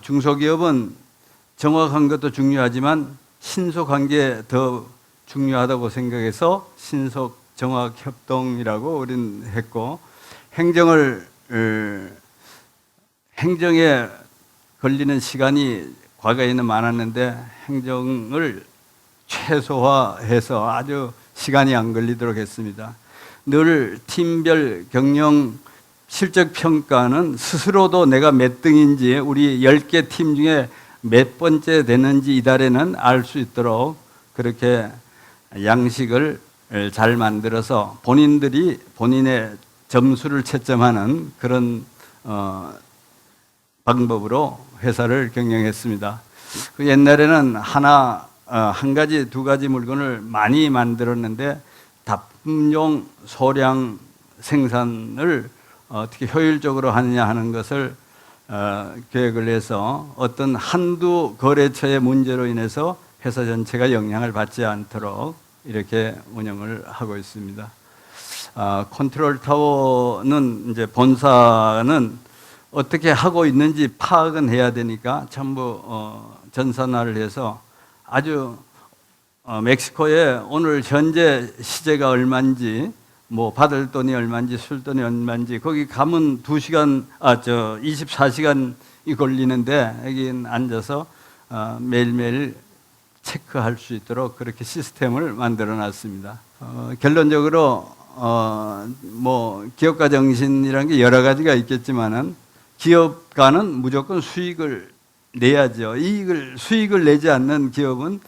중소기업은 정확한 것도 중요하지만 신속한 게 더 중요하다고 생각해서 신속 정확 협동이라고 우리는 했고, 행정에 걸리는 시간이 과거에는 많았는데 행정을 최소화해서 아주 시간이 안 걸리도록 했습니다. 늘 팀별 경영 실적 평가는 스스로도 내가 몇 등인지, 우리 10개 팀 중에 몇 번째 되는지 이달에는 알 수 있도록 그렇게 양식을 잘 만들어서 본인들이 본인의 점수를 채점하는 그런 방법으로 회사를 경영했습니다. 그 옛날에는 한 가지, 두 가지 물건을 많이 만들었는데 다품용 소량 생산을 어떻게 효율적으로 하느냐 하는 것을 계획을 해서 어떤 한두 거래처의 문제로 인해서 회사 전체가 영향을 받지 않도록 이렇게 운영을 하고 있습니다. 컨트롤 타워는 이제 본사는 어떻게 하고 있는지 파악은 해야 되니까 전부 전산화를 해서 아주 멕시코에 오늘 현재 시제가 얼마인지, 뭐 받을 돈이 얼마인지, 술 돈이 얼마인지, 거기 가면 24시간이 걸리는데 여기 앉아서 매일매일 체크할 수 있도록 그렇게 시스템을 만들어 놨습니다. 결론적으로 뭐 기업가 정신이라는 게 여러 가지가 있겠지만은 기업가는 무조건 수익을 내야죠. 수익을 내지 않는 기업은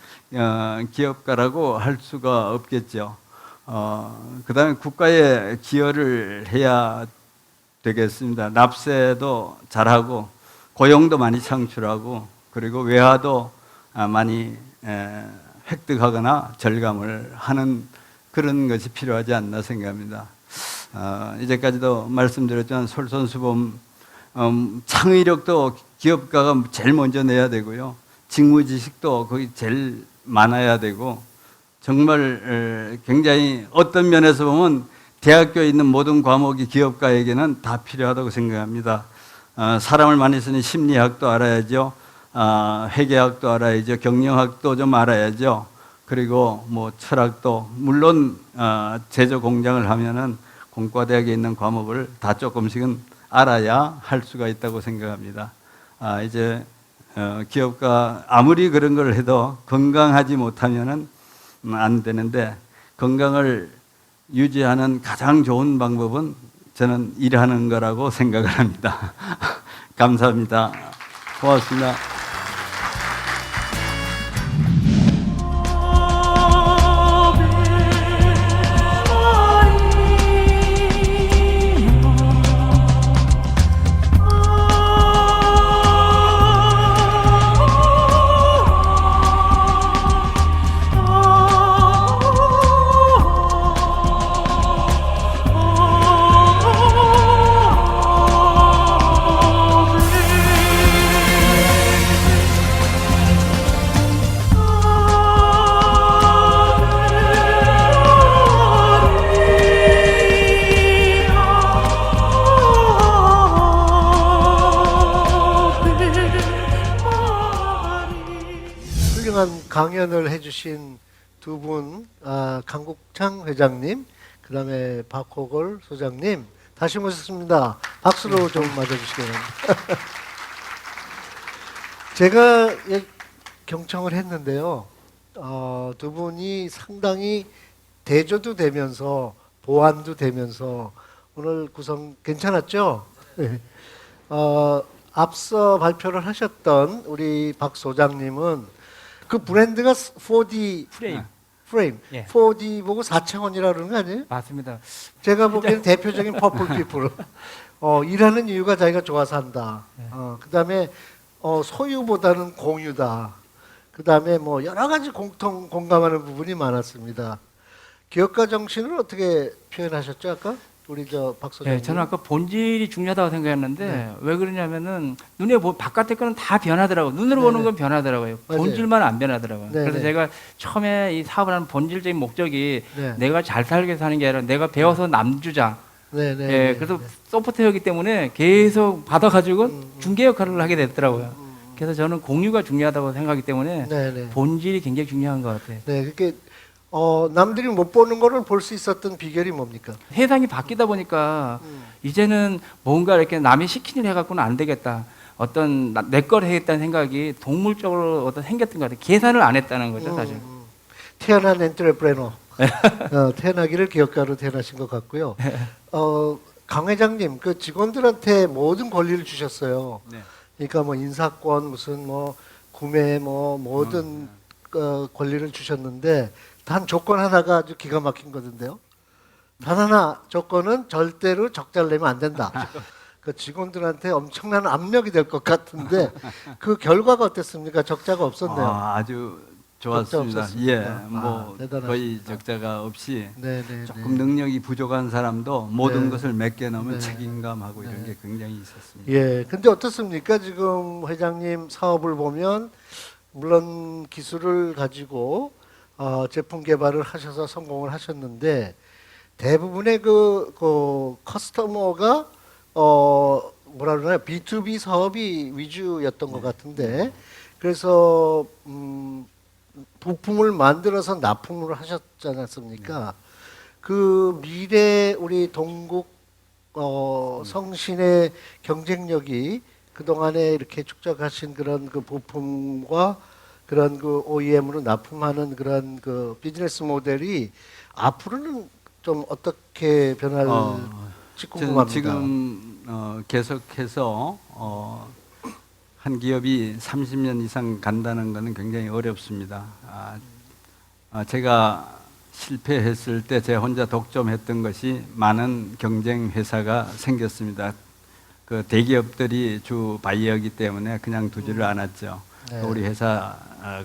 기업가라고 할 수가 없겠죠. 그다음에 국가에 기여를 해야 되겠습니다. 납세도 잘하고 고용도 많이 창출하고 그리고 외화도 많이 획득하거나 절감을 하는 그런 것이 필요하지 않나 생각합니다. 이제까지도 말씀드렸지만 솔선수범, 창의력도 기업가가 제일 먼저 내야 되고요. 직무지식도 거기 제일 많아야 되고, 정말 굉장히 어떤 면에서 보면 대학교에 있는 모든 과목이 기업가에게는 다 필요하다고 생각합니다. 사람을 많이 쓰는 심리학도 알아야죠. 회계학도 알아야죠. 경영학도 좀 알아야죠. 그리고 뭐 철학도, 물론 제조 공장을 하면은 공과대학에 있는 과목을 다 조금씩은 알아야 할 수가 있다고 생각합니다. 이제 기업가 아무리 그런 걸 해도 건강하지 못하면은 안 되는데, 건강을 유지하는 가장 좋은 방법은 저는 일하는 거라고 생각을 합니다. 감사합니다. 고맙습니다. 훌륭한 강연을 해주신 두 분, 강국창 회장님, 그 다음에 박호걸 소장님, 다시 모셨습니다. 박수로 좀 맞아주시기 바랍니다. 제가 경청을 했는데요. 두 분이 상당히 대조도 되면서 보완도 되면서 오늘 구성 괜찮았죠? 네. 앞서 발표를 하셨던 우리 박 소장님은 그 브랜드가 4D 프레임. 예. 4D 보고 4차원이라 그러는 거 아니에요? 맞습니다. 제가 보기에는 대표적인 퍼플 피플. 일하는 이유가 자기가 좋아서 한다. 그다음에 소유보다는 공유다. 그다음에 뭐 여러 가지 공감하는 부분이 많았습니다. 기업가 정신을 어떻게 표현하셨죠 아까? 우리 박 소장님. 네, 저는 아까 본질이 중요하다고 생각했는데 네. 왜 그러냐면은 눈에 바깥의 거는 다 변하더라고요. 눈으로 네네. 보는 건 변하더라고요. 맞아요. 본질만 안 변하더라고요. 네네. 그래서 제가 처음에 이 사업을 하는 본질적인 목적이 네. 내가 잘 살기 위해서 하는 게 아니라 내가 배워서 남주자. 네네. 예, 그래서 소프트웨어이기 때문에 계속 받아가지고 중개 역할을 하게 됐더라고요. 그래서 저는 공유가 중요하다고 생각하기 때문에 네네. 본질이 굉장히 중요한 것 같아요. 네, 그렇게 남들이 못 보는 거를 볼 수 있었던 비결이 뭡니까? 세상이 바뀌다 보니까 이제는 뭔가 이렇게 남이 시킨 일 해갖고는 안 되겠다. 어떤 내 걸 해야겠다는 생각이 동물적으로 어떤 생겼던 것 같아요. 계산을 안 했다는 거죠, 사실. 태어난 엔트레프레너. 태어나기를 기업가로 태어나신 것 같고요. 강 회장님, 그 직원들한테 모든 권리를 주셨어요. 네. 그러니까 뭐 인사권, 무슨 뭐 구매, 뭐 모든 권리를 주셨는데 단 조건 하나가 아주 기가 막힌 거던데요. 단 하나 조건은 절대로 적자를 내면 안 된다. 그 직원들한테 엄청난 압력이 될 것 같은데 그 결과가 어땠습니까? 적자가 없었네요. 아주 좋았습니다. 적자 예, 없었습니다. 뭐 대단하십니다. 거의 적자가 없이 네네. 조금 능력이 부족한 사람도 모든 네. 것을 맡겨놓으면 네. 책임감하고 이런 게 굉장히 있었습니다. 예, 근데 어떻습니까? 지금 회장님 사업을 보면 물론 기술을 가지고 제품 개발을 하셔서 성공을 하셨는데 대부분의 그 커스터머가 뭐라 그러나요? B2B 사업이 위주였던 것 같은데 그래서 부품을 만들어서 납품을 하셨지 않았습니까? 그 미래 우리 동국 성신의 경쟁력이 그동안에 이렇게 축적하신 그런 그 부품과 그런 그 OEM으로 납품하는 그런 그 비즈니스 모델이 앞으로는 좀 어떻게 변할지 궁금합니다. 저는 지금 계속해서 한 기업이 30년 이상 간다는 것은 굉장히 어렵습니다. 제가 실패했을 때 제 혼자 독점했던 것이 많은 경쟁 회사가 생겼습니다. 그 대기업들이 주 바이어이기 때문에 그냥 두지를 않았죠. 네. 우리 회사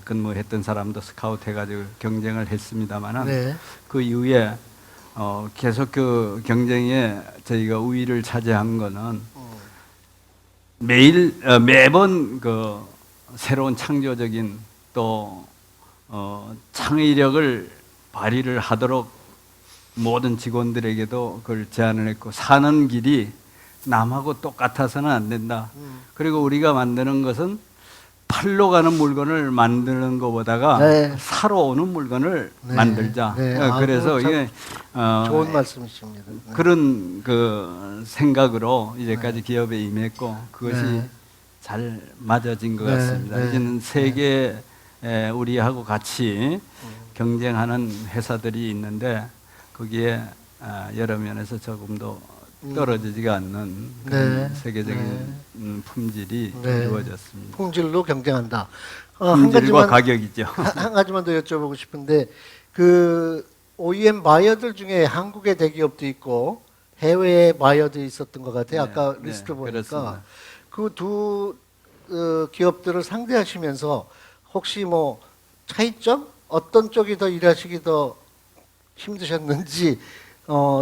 근무했던 사람도 스카우트 해가지고 경쟁을 했습니다만은 네. 그 이후에 계속 그 경쟁에 저희가 우위를 차지한 거는 매번 그 새로운 창조적인 또 창의력을 발휘를 하도록 모든 직원들에게도 그걸 제안을 했고, 사는 길이 남하고 똑같아서는 안 된다. 그리고 우리가 만드는 것은 팔로 가는 물건을 만드는 것보다가 네. 사러 오는 물건을 네. 만들자. 네. 그래서 아이고, 참 이게 좋은 말씀이십니다. 네. 그런 그 생각으로 이제까지 기업에 임했고, 그것이 네. 잘 맞아진 것 네. 같습니다. 네. 이제는 세계 우리하고 같이 경쟁하는 회사들이 있는데, 거기에 여러 면에서 조금 더 떨어지지가 않는 그런 네. 세계적인 품질이 네. 이루어졌습니다. 품질로 경쟁한다. 한 품질과 가지만 가격이죠. 한 가지만 더 여쭤보고 싶은데, 그 OEM 바이어들 중에 한국의 대기업도 있고 해외 바이어도 있었던 것 같아요. 네, 아까 네, 리스트 보니까 그렇습니다. 그 두 기업들을 상대하시면서 혹시 뭐 차이점, 어떤 쪽이 더 일하시기 더 힘드셨는지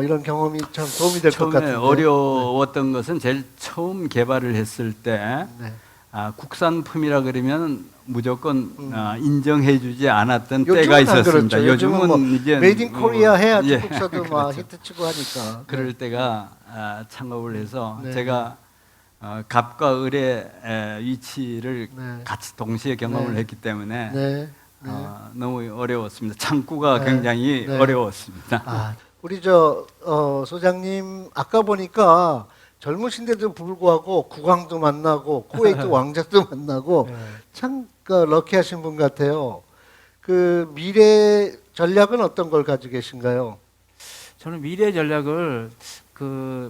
이런 경험이 참 도움이 될 것 처음에 같은데. 어려웠던 것은 제일 처음 개발을 했을 때 네. 국산품이라 그러면 무조건 인정해주지 않았던 요즘은 때가 안 있었습니다. 그렇죠. 요즘은 뭐 이제 메이드 인 코리아 해야 예, 중국서도 막 그렇죠. 히트치고 하니까. 그럴 때가 창업을 해서 네. 제가 갑과 을의 위치를 네. 같이 동시에 경험을 네. 했기 때문에 네. 너무 어려웠습니다. 창구가 네. 굉장히 네. 어려웠습니다. 우리 소장님 아까 보니까 젊으신데도 불구하고 국왕도 만나고 쿠웨이트 왕자도 만나고 참 럭키하신 분 같아요. 그 미래 전략은 어떤 걸 가지고 계신가요? 저는 미래 전략을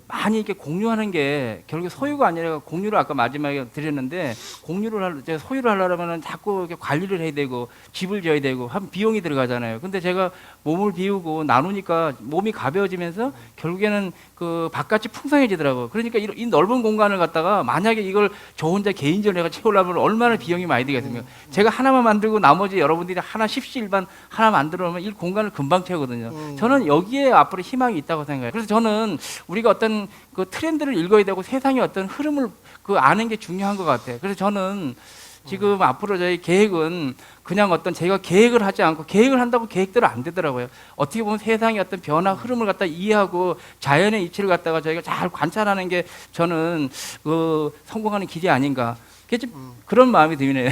많이 이렇게 공유하는 게 결국 소유가 아니라 공유를 아까 마지막에 드렸는데, 제가 소유를 하려면은 자꾸 이렇게 관리를 해야 되고 집을 지어야 되고 한 비용이 들어가잖아요. 근데 제가 몸을 비우고 나누니까 몸이 가벼워지면서 결국에는 그 바깥이 풍성해지더라고요. 그러니까 이 넓은 공간을 갖다가 만약에 이걸 저 혼자 개인적으로 내가 채우려면 얼마나 비용이 많이 들겠습니까? 제가 하나만 만들고 나머지 여러분들이 하나 십시일반 하나 만들어 놓으면 이 공간을 금방 채우거든요. 저는 여기에 앞으로 희망이 있다고 생각해요. 그래서 저는 우리가 어떤 그 트렌드를 읽어야 되고 세상의 어떤 흐름을 아는 게 중요한 것 같아요. 그래서 저는 지금 앞으로 저희 계획은 그냥 어떤 제가 계획을 하지 않고, 계획을 한다고 계획대로 안 되더라고요. 어떻게 보면 세상의 어떤 변화 흐름을 갖다 이해하고 자연의 이치를 갖다가 저희가 잘 관찰하는 게 저는 성공하는 길이 아닌가. 그런 마음이 드네요.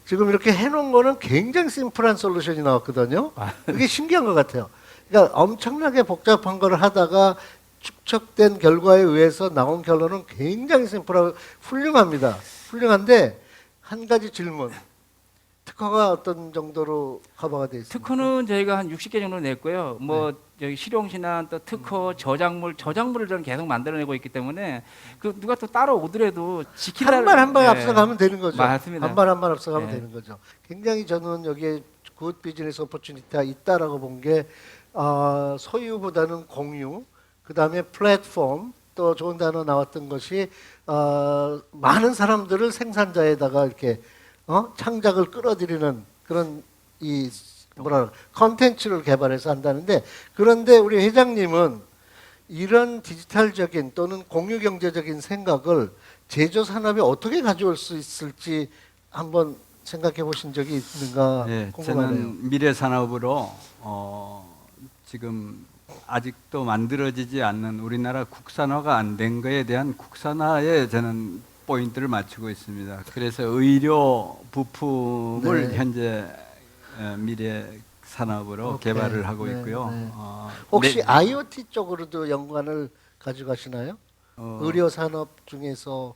지금 이렇게 해놓은 거는 굉장히 심플한 솔루션이 나왔거든요. 그게 신기한 것 같아요. 그러니까 엄청나게 복잡한 걸 하다가 축적된 결과에 의해서 나온 결론은 굉장히 심플하고 훌륭합니다. 훌륭한데 한 가지 질문. 특허가 어떤 정도로 커버가 되어 있습니까? 특허는 저희가 한 60개 정도 냈고요. 뭐 여기 실용신안 또 특허, 저작물을 저는 계속 만들어내고 있기 때문에 누가 또 따라오더라도 한 발 한 발 앞서가면 되는 거죠. 맞습니다. 한 발 한 발 앞서가면 네. 되는 거죠. 굉장히 저는 여기에 굿 비즈니스 오퍼튜니티가 있다라고 본 게 소유보다는 공유, 그 다음에 플랫폼, 또 좋은 단어 나왔던 것이 많은 사람들을 생산자에다가 이렇게 창작을 끌어들이는 그런 컨텐츠를 개발해서 한다는데, 그런데 우리 회장님은 이런 디지털적인 또는 공유 경제적인 생각을 제조 산업에 어떻게 가져올 수 있을지 한번 생각해 보신 적이 있는가 궁금하네요. 저는 미래 산업으로 지금 아직도 만들어지지 않는 우리나라 국산화가 안 된 거에 대한 국산화에 저는 포인트를 맞추고 있습니다. 그래서 의료 부품을 네. 현재 미래 산업으로 개발을 하고 네, 있고요. 네. 혹시 네. IoT 쪽으로도 연관을 가져가시나요? 의료 산업 중에서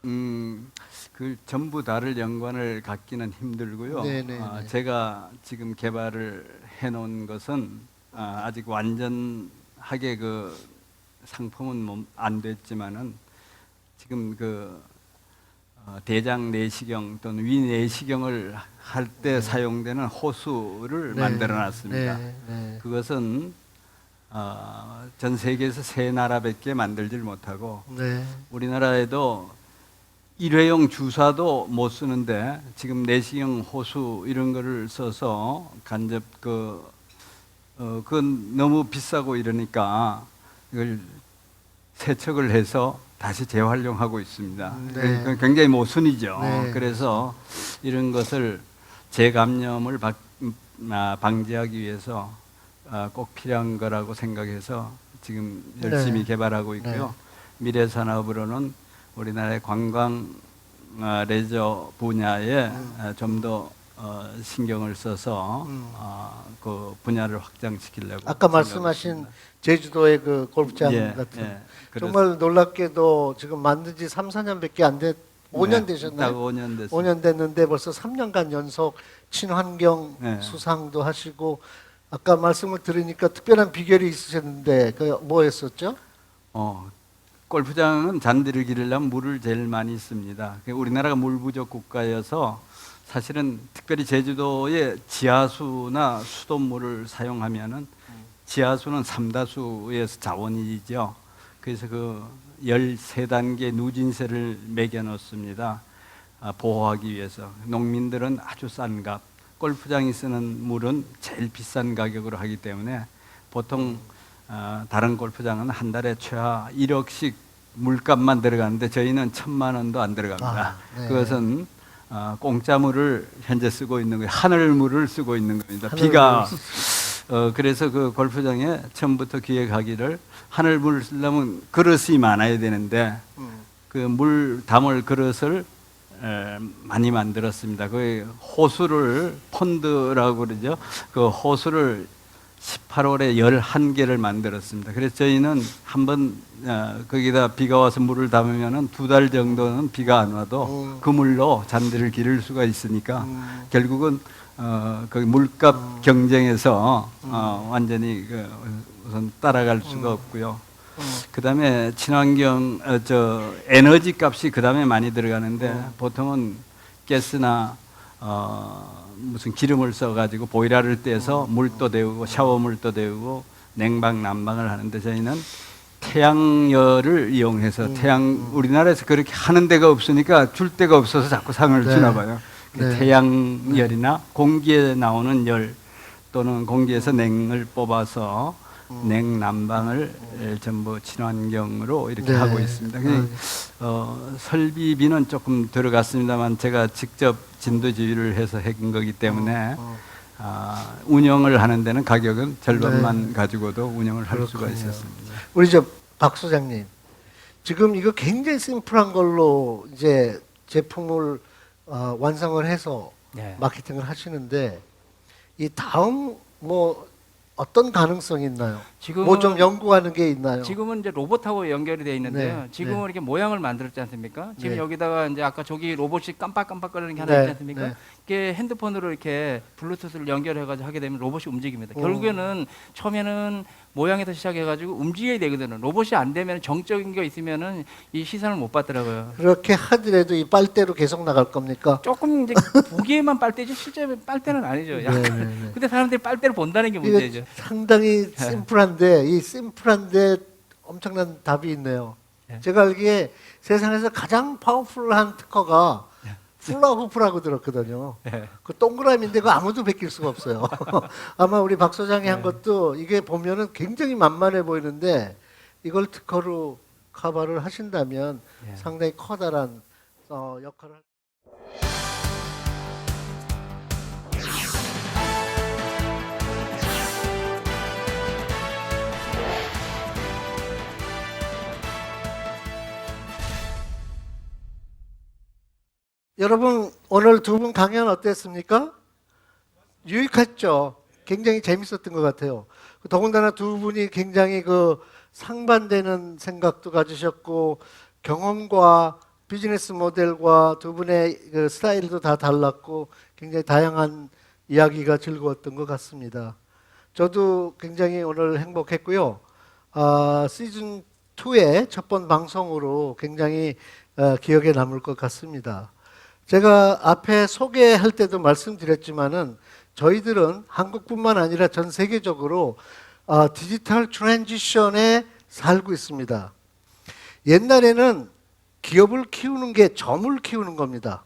그 전부 다를 연관을 갖기는 힘들고요. 네, 네, 네. 제가 지금 개발을 해놓은 것은 아직 완전하게 그 상품은 안 됐지만은 지금 대장 내시경 또는 위 내시경을 할 때 사용되는 호수를 만들어놨습니다. 네, 네. 그것은 전 세계에서 3나라밖에 만들질 못하고, 네. 우리나라에도 일회용 주사도 못 쓰는데 지금 내시경 호수 이런 거를 써서 간접 그건 너무 비싸고 이러니까 이걸 세척을 해서 다시 재활용하고 있습니다. 네. 굉장히 모순이죠. 네. 그래서 이런 것을 재감염을 방지하기 위해서 꼭 필요한 거라고 생각해서 지금 열심히 네. 개발하고 있고요. 미래 산업으로는 우리나라의 관광 레저 분야에 좀 더 신경을 써서 그 분야를 확장시키려고 아까 생각하고 말씀하신 있습니다. 제주도의 그 골프장 예, 같은 예, 정말 놀랍게도 지금 만든 지 3, 4년밖에 안 됐, 5년 딱 되셨나요? 5년 됐습니다. 5년 됐는데 벌써 3년간 연속 친환경 네. 수상도 하시고 아까 말씀을 들으니까 특별한 비결이 있으셨는데 그 뭐였었죠? 골프장은 잔디를 기르려면 물을 제일 많이 씁니다. 우리나라가 물 부족 국가여서 사실은 특별히 제주도의 지하수나 수돗물을 사용하면은 지하수는 삼다수에서 자원이죠. 그래서 그 13단계 누진세를 매겨 놓습니다. 보호하기 위해서. 농민들은 아주 싼 값, 골프장이 쓰는 물은 제일 비싼 가격으로 하기 때문에 보통 다른 골프장은 한 달에 최하 1억씩 물값만 들어가는데 저희는 1,000만 원도 안 들어갑니다. 네. 그것은 공짜 물을 현재 쓰고 있는 거예요. 하늘물을 쓰고 있는 겁니다. 하늘물을 비가 그래서 그 골프장에 처음부터 기획하기를 하늘물을 쓰려면 그릇이 많아야 되는데 그 물 담을 그릇을 많이 만들었습니다. 그 호수를 폰드라고 그러죠. 그 호수를 18홀에 11개를 만들었습니다. 그래서 저희는 한번 거기다 비가 와서 물을 담으면은 2달 정도는 비가 안 와도 그 물로 잔디를 기를 수가 있으니까 결국은 그 물값 경쟁에서 완전히 우선 따라갈 수가 없고요. 그다음에 친환경 에너지 값이 그다음에 많이 들어가는데 보통은 가스나 무슨 기름을 써가지고 보일러를 떼서 물도 데우고 샤워물도 데우고 냉방 난방을 하는데 저희는 태양열을 이용해서 우리나라에서 그렇게 하는 데가 없으니까 줄 데가 없어서 자꾸 상을 주나 봐요. 네. 태양열이나 공기에 나오는 열 또는 공기에서 냉을 뽑아서 냉난방을 전부 친환경으로 이렇게 네. 하고 있습니다. 설비비는 조금 들어갔습니다만 제가 직접 진도 지휘를 해서 한 거기 때문에 운영을 하는 데는 가격은 절반만 가지고도 운영을 할 수가 그렇군요. 있었습니다. 우리 저 박 소장님 지금 이거 굉장히 심플한 걸로 이제 제품을 완성을 해서 네. 마케팅을 하시는데 이 다음 뭐 어떤 가능성이 있나요? 지금은- 뭐 좀 연구하는 게 있나요? 지금은 이제 로봇하고 연결이 되어 있는데요. 네, 지금은 네. 이렇게 모양을 만들었지 않습니까? 지금 네. 여기다가 이제 아까 저기 로봇이 깜빡깜빡거리는 게 하나 네, 있지 않습니까? 네. 이게 핸드폰으로 이렇게 블루투스를 연결해가지고 하게 되면 로봇이 움직입니다. 결국에는 처음에는 모양에서 시작해가지고 움직여야 되거든요. 로봇이 안 되면 정적인 게 있으면은 이 시선을 못 받더라고요. 그렇게 하더라도 이 빨대로 계속 나갈 겁니까? 조금 이제 보기에만 빨대지 실제 빨대는 아니죠. 약간. 네, 네, 네. 근데 사람들이 빨대를 본다는 게 이거 문제죠. 상당히 심플한데 이 심플한데 엄청난 답이 있네요. 네. 제가 알기에 세상에서 가장 파워풀한 특허가 훌라후프라고 들었거든요. 네. 그 동그라미인데 그 아무도 베낄 수가 없어요. 아마 우리 박 소장이 한 것도 이게 보면은 굉장히 만만해 보이는데 이걸 특허로 커버를 하신다면 네. 상당히 커다란 역할을. 여러분 오늘 두 분 강연 어땠습니까? 유익했죠. 굉장히 재밌었던 것 같아요. 더군다나 두 분이 굉장히 그 상반되는 생각도 가지셨고 경험과 비즈니스 모델과 두 분의 그 스타일도 다 달랐고 굉장히 다양한 이야기가 즐거웠던 것 같습니다. 저도 굉장히 오늘 행복했고요. 시즌 2의 첫 번 방송으로 굉장히 기억에 남을 것 같습니다. 제가 앞에 소개할 때도 말씀드렸지만은 저희들은 한국뿐만 아니라 전 세계적으로 디지털 트랜지션에 살고 있습니다. 옛날에는 기업을 키우는 게 점을 키우는 겁니다.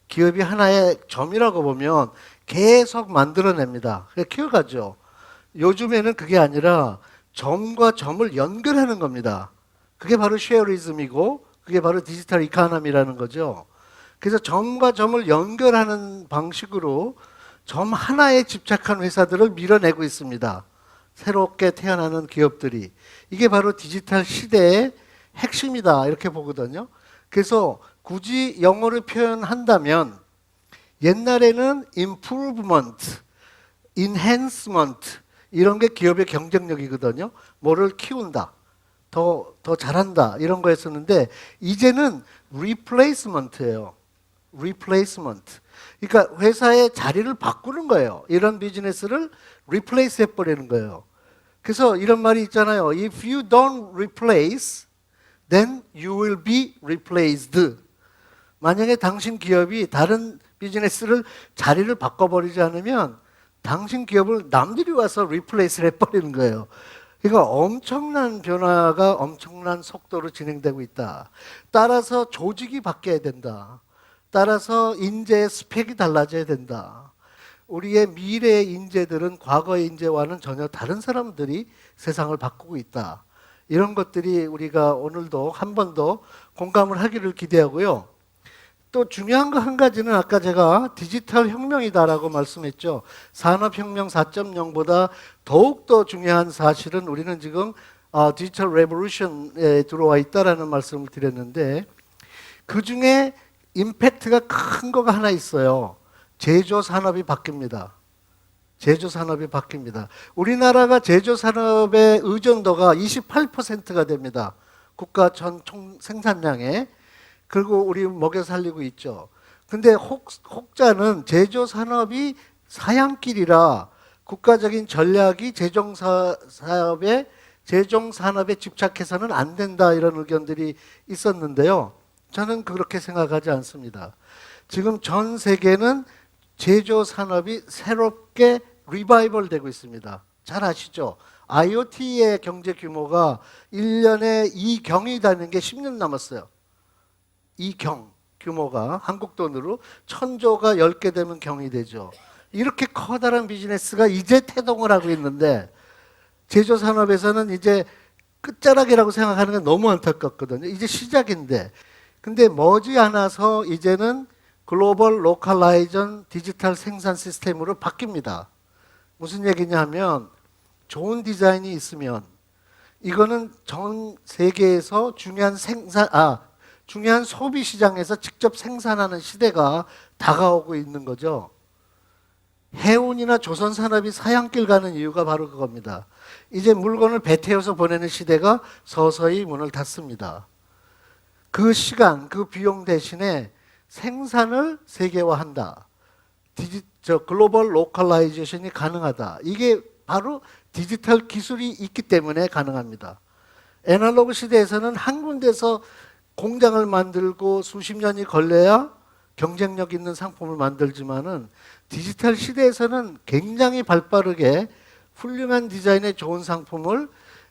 기업이 하나의 점이라고 보면 계속 만들어냅니다. 키워가죠. 요즘에는 그게 아니라 점과 점을 연결하는 겁니다. 그게 바로 쉐어리즘이고 그게 바로 디지털 이코노미라는 거죠. 그래서 점과 점을 연결하는 방식으로 점 하나에 집착한 회사들을 밀어내고 있습니다. 새롭게 태어나는 기업들이 이게 바로 디지털 시대의 핵심이다 이렇게 보거든요. 그래서 굳이 영어로 표현한다면 옛날에는 improvement, enhancement 이런 게 기업의 경쟁력이거든요. 뭐를 키운다, 더 잘한다 이런 거였었는데 이제는 replacement예요. replacement. 그러니까 회사의 자리를 바꾸는 거예요. 이런 비즈니스를 replace 해버리는 거예요. 그래서 이런 말이 있잖아요. If you don't replace, then you will be replaced. 만약에 당신 기업이 다른 비즈니스를 자리를 바꿔버리지 않으면 당신 기업을 남들이 와서 replace를 해버리는 거예요. 그러니까 엄청난 변화가 엄청난 속도로 진행되고 있다. 따라서 조직이 바뀌어야 된다. 따라서 인재의 스펙이 달라져야 된다. 우리의 미래의 인재들은 과거의 인재와는 전혀 다른 사람들이 세상을 바꾸고 있다. 이런 것들이 우리가 오늘도 한 번 더 공감을 하기를 기대하고요. 또 중요한 거 한 가지는 아까 제가 디지털 혁명이다라고 말씀했죠. 산업혁명 4.0보다 더욱더 중요한 사실은 우리는 지금 디지털 레볼루션에 들어와 있다라는 말씀을 드렸는데 그중에 임팩트가 큰 거가 하나 있어요. 제조 산업이 바뀝니다. 제조 산업이 바뀝니다. 우리나라가 제조 산업의 의존도가 28%가 됩니다. 국가 전 총 생산량에. 그리고 우리 먹여 살리고 있죠. 근데 혹자는 제조 산업이 사양길이라 국가적인 전략이 제종 산업에 집착해서는 안 된다 이런 의견들이 있었는데요. 저는 그렇게 생각하지 않습니다. 지금 전 세계는 제조 산업이 새롭게 리바이벌 되고 있습니다. 잘 아시죠? IoT의 경제 규모가 1년에 2경이 되는 게 10년 남았어요. 2경 규모가 한국 돈으로 1000조가 10개 되면 경이 되죠. 이렇게 커다란 비즈니스가 이제 태동을 하고 있는데 제조 산업에서는 이제 끝자락이라고 생각하는 건 너무 안타깝거든요. 이제 시작인데. 근데 머지않아서 이제는 글로벌 로컬라이전 디지털 생산 시스템으로 바뀝니다. 무슨 얘기냐 하면 좋은 디자인이 있으면 이거는 전 세계에서 중요한 소비 시장에서 직접 생산하는 시대가 다가오고 있는 거죠. 해운이나 조선 산업이 사양길 가는 이유가 바로 그겁니다. 이제 물건을 배 태워서 보내는 시대가 서서히 문을 닫습니다. 그 시간, 그 비용 대신에 생산을 세계화한다. 글로벌 로컬라이제이션이 가능하다. 이게 바로 디지털 기술이 있기 때문에 가능합니다. 애널로그 시대에서는 한 군데서 공장을 만들고 수십 년이 걸려야 경쟁력 있는 상품을 만들지만은 디지털 시대에서는 굉장히 발빠르게 훌륭한 디자인의 좋은 상품을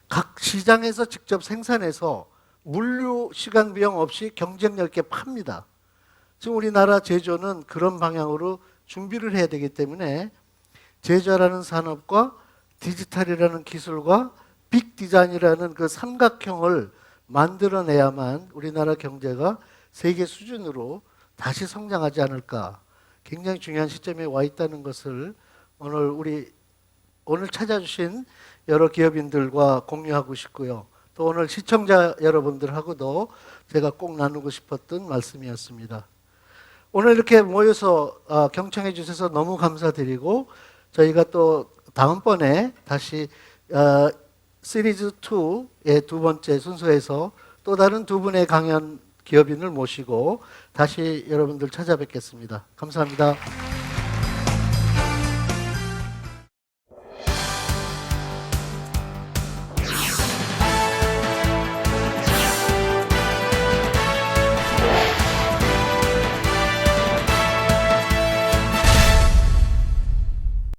각 시장에서 직접 생산해서 물류 시간 비용 없이 경쟁력 있게 팝니다. 지금 우리나라 제조는 그런 방향으로 준비를 해야 되기 때문에 제조라는 산업과 디지털이라는 기술과 빅 디자인이라는 그 삼각형을 만들어내야만 우리나라 경제가 세계 수준으로 다시 성장하지 않을까. 굉장히 중요한 시점에 와 있다는 것을 오늘 찾아주신 여러 기업인들과 공유하고 싶고요. 또 오늘 시청자 여러분들하고도 제가 꼭 나누고 싶었던 말씀이었습니다. 오늘 이렇게 모여서 경청해 주셔서 너무 감사드리고 저희가 또 다음번에 다시 시리즈 2의 두 번째 순서에서 또 다른 두 분의 강연 기업인을 모시고 다시 여러분들 찾아뵙겠습니다. 감사합니다.